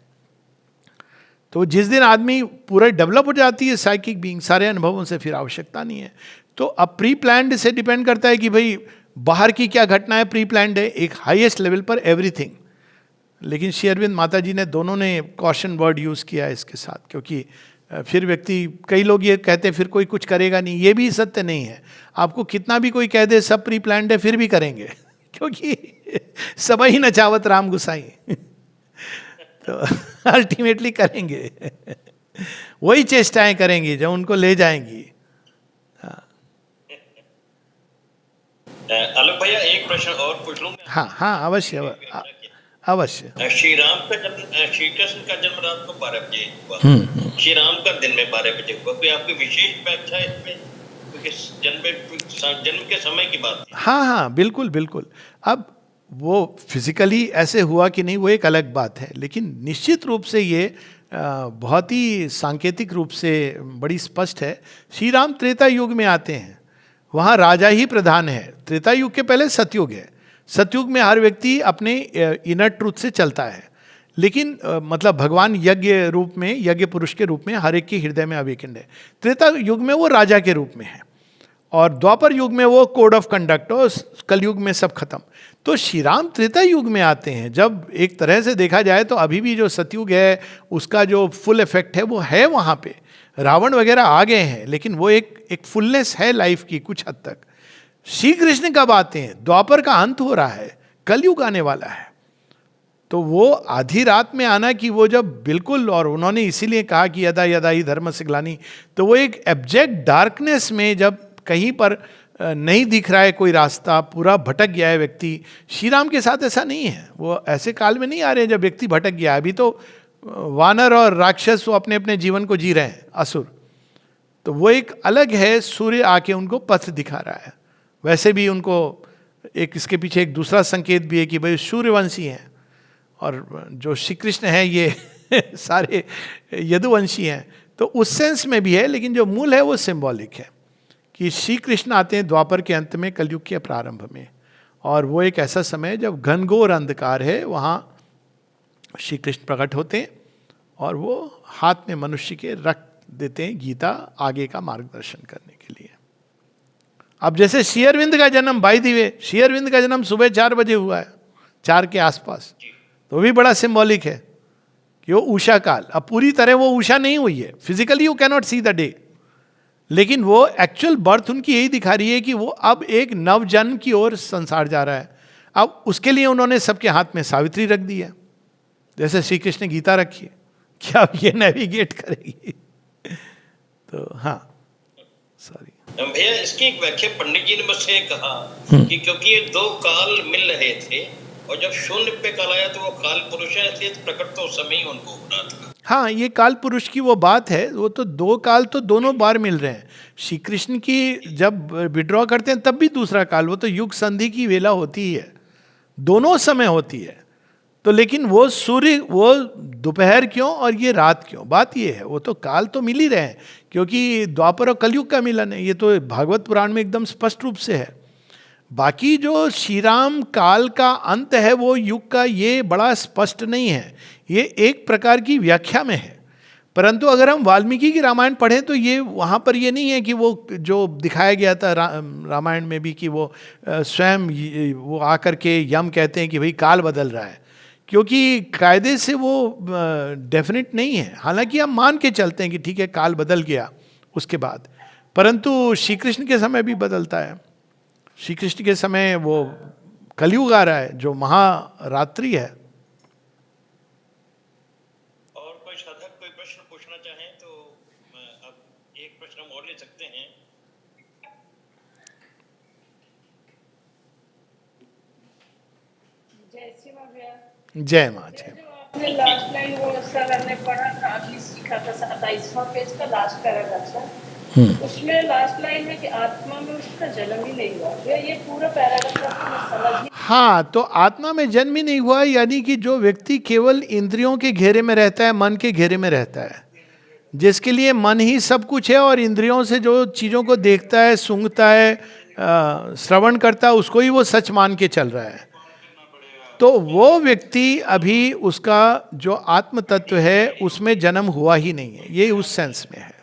तो जिस दिन आदमी पूरा डेवलप हो जाती है साइकिक बीइंग, सारे अनुभवों से फिर आवश्यकता नहीं है। तो अब प्री प्लान्ड से डिपेंड करता है कि भाई बाहर की क्या घटना है, प्री प्लान्ड है एक हाईएस्ट लेवल पर एवरीथिंग। लेकिन श्री अरविंद माता जी ने दोनों ने कॉशन वर्ड यूज़ किया है इसके साथ, क्योंकि फिर व्यक्ति, कई लोग ये कहते हैं फिर कोई कुछ करेगा नहीं, ये भी सत्य नहीं है। आपको कितना भी कोई कह दे सब प्री प्लान्ड है फिर भी करेंगे क्योंकि सब ही नचावत राम गुसाई तो अल्टीमेटली करेंगे वही चेष्टाएं करेंगी जो उनको ले जाएंगी। आलोक भैया एक प्रश्न और पूछ लूं मैं? हाँ अवश्य अवश्य। श्री राम का जन्म, श्री कृष्ण का जन्म रात को 12 बजे हुआ, श्री राम का दिन में 12 बजे हुआ। कोई आपकी विशेष व्याख्या है इसमें, क्योंकि जन्म के समय की बात है। हाँ बिल्कुल बिल्कुल। अब वो फिजिकली ऐसे हुआ कि नहीं वो एक अलग बात है, लेकिन निश्चित रूप से ये बहुत ही सांकेतिक रूप से बड़ी स्पष्ट है। श्री राम त्रेता युग में आते हैं, वहाँ राजा ही प्रधान है। त्रेता युग के पहले सतयुग है। सतयुग में हर व्यक्ति अपने इनर ट्रूथ से चलता है, लेकिन मतलब भगवान यज्ञ रूप में, यज्ञ पुरुष के रूप में हर एक के हृदय में अवेकेंड है। त्रेता युग में वो राजा के रूप में है, और द्वापर युग में वो कोड ऑफ कंडक्ट, और कलयुग में सब खत्म। तो श्री राम त्रेता युग में आते हैं। जब एक तरह से देखा जाए तो अभी भी जो सतयुग है उसका जो फुल इफेक्ट है वो है वहाँ पे। रावण वगैरह आ गए हैं, लेकिन वो एक फुलनेस है लाइफ की कुछ हद तक। श्री कृष्ण कब आते हैं? द्वापर का अंत हो रहा है, कलयुग आने वाला है। तो वो आधी रात में आना कि वो जब बिल्कुल, और उन्होंने इसीलिए कहा कि यदा यदा ही धर्म से ग्लानि, तो वो एक एब्जेक्ट डार्कनेस में जब कहीं पर नहीं दिख रहा है कोई रास्ता, पूरा भटक गया है व्यक्ति। श्री राम के साथ ऐसा नहीं है, वो ऐसे काल में नहीं आ रहे हैं जब व्यक्ति भटक गया है। अभी तो वानर और राक्षस वो अपने अपने जीवन को जी रहे हैं, असुर। तो वो एक अलग है, सूर्य आके उनको पथ दिखा रहा है। वैसे भी उनको एक, इसके पीछे एक दूसरा संकेत भी है कि भाई सूर्यवंशी हैं, और जो श्री कृष्ण हैं ये सारे यदुवंशी हैं। तो उस सेंस में भी है, लेकिन जो मूल है वो सिंबॉलिक है कि श्री कृष्ण आते हैं द्वापर के अंत में, कलयुग के प्रारंभ में। और वो एक ऐसा समय जब घनघोर अंधकार है, वहाँ श्री कृष्ण प्रकट होते हैं और वो हाथ में मनुष्य के रख देते हैं गीता आगे का मार्गदर्शन करने के लिए। अब जैसे श्री अरविंद का जन्म, by the way Shri Aurobindo का जन्म सुबह 4 बजे हुआ है, 4 के आसपास, तो भी बड़ा सिंबॉलिक है कि वो उषा काल। अब पूरी तरह वो उषा नहीं हुई है, physically you cannot see the day, लेकिन वो एक्चुअल बर्थ उनकी यही दिखा रही है कि वो अब एक नवजन्म की ओर संसार जा रहा है। अब उसके लिए उन्होंने सबके हाथ में सावित्री रख दी है, जैसे श्री कृष्ण गीता रखी है, क्या ये नेविगेट करेगी? तो हाँ, सॉरी भैया, इसकी एक व्याख्या पंडित जी ने मुझसे कहा कि क्योंकि ये 2 काल मिल रहे थे, और जब शून्य पे काल आया तो वो काल पुरुष है, इसलिए प्रकट तो उस समय ही उनको होना था। हाँ, ये काल पुरुष की वो बात है। वो तो 2 काल तो दोनों बार मिल रहे हैं। श्री कृष्ण की जब विड्रॉ करते हैं तब भी दूसरा काल, वो तो युग संधि की वेला होती ही है, दोनों समय होती है। तो लेकिन वो सूर्य, वो दोपहर क्यों और ये रात क्यों, बात ये है। वो तो काल तो मिल ही रहे हैं, क्योंकि द्वापर और कलयुग का मिलन है। ये तो भागवत पुराण में एकदम स्पष्ट रूप से है। बाकी जो श्री राम काल का अंत है वो युग का, ये बड़ा स्पष्ट नहीं है, ये एक प्रकार की व्याख्या में है। परंतु अगर हम वाल्मीकि की रामायण पढ़ें तो ये वहाँ पर ये नहीं है कि वो जो दिखाया गया था रामायण में भी कि वो स्वयं वो आकर के यम कहते हैं कि भाई काल बदल रहा है, क्योंकि कायदे से वो डेफिनेट नहीं है। हालांकि हम मान के चलते हैं कि ठीक है काल बदल गया उसके बाद, परंतु श्री कृष्ण के समय भी बदलता है। श्री कृष्ण के समय वो कलयुग आ रहा है जो महारात्रि है। और कोई साधक कोई प्रश्न पूछना चाहें तो अब एक प्रश्न हम और ले सकते हैं। जय श्री माँ भैया। जय माँ। जय जो आपने लास्ट लाइन वो सर ने पढ़ा था, अभी सीखा था 27वां पेज का लास्ट पैराग्राफ था, उसमें लास्ट लाइन है कि आत्मा में उसका जन्म ही नहीं हुआ। भैया ये पूरा पैराग्राफ आपको समझ नहीं। हाँ, तो आत्मा में जन्म ही नहीं हुआ, यानी कि जो व्यक्ति केवल इंद्रियों के घेरे में रहता है, मन के घेरे में रहता है, जिसके लिए मन ही सब कुछ है और इंद्रियों से जो चीज़ों को देखता है, सूंघता है, श्रवण करता है, उसको ही वो सच मान के चल रहा है, तो वो व्यक्ति अभी उसका जो आत्म तत्व है उसमें जन्म हुआ ही नहीं है। ये उस सेंस में है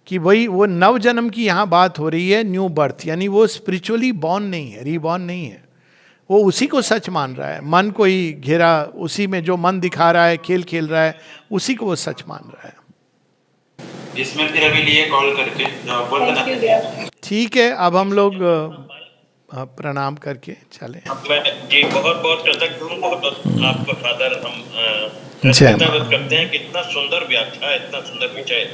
कि वही वो नव जन्म की यहाँ बात हो रही है, न्यू बर्थ, यानी वो स्पिरिचुअली बॉर्न नहीं है, रीबॉर्न नहीं है, वो उसी को सच मान रहा है, मन को ही घेरा, उसी में जो मन दिखा रहा है, खेल खेल रहा है, उसी को वो सच मान रहा है। जिसमें फिर अभी लिए कॉल करके जो बोल थैंक यू भैया। ठीक है, अब हम लोग प्रणाम करके चले। मैं जी बहुत बहुत कृतज्ञ हूँ, बहुत आपका फादर, हम जय कृतज्ञता व्यक्त करते हैं कि इतना सुंदर व्याख्या, इतना सुंदर विषय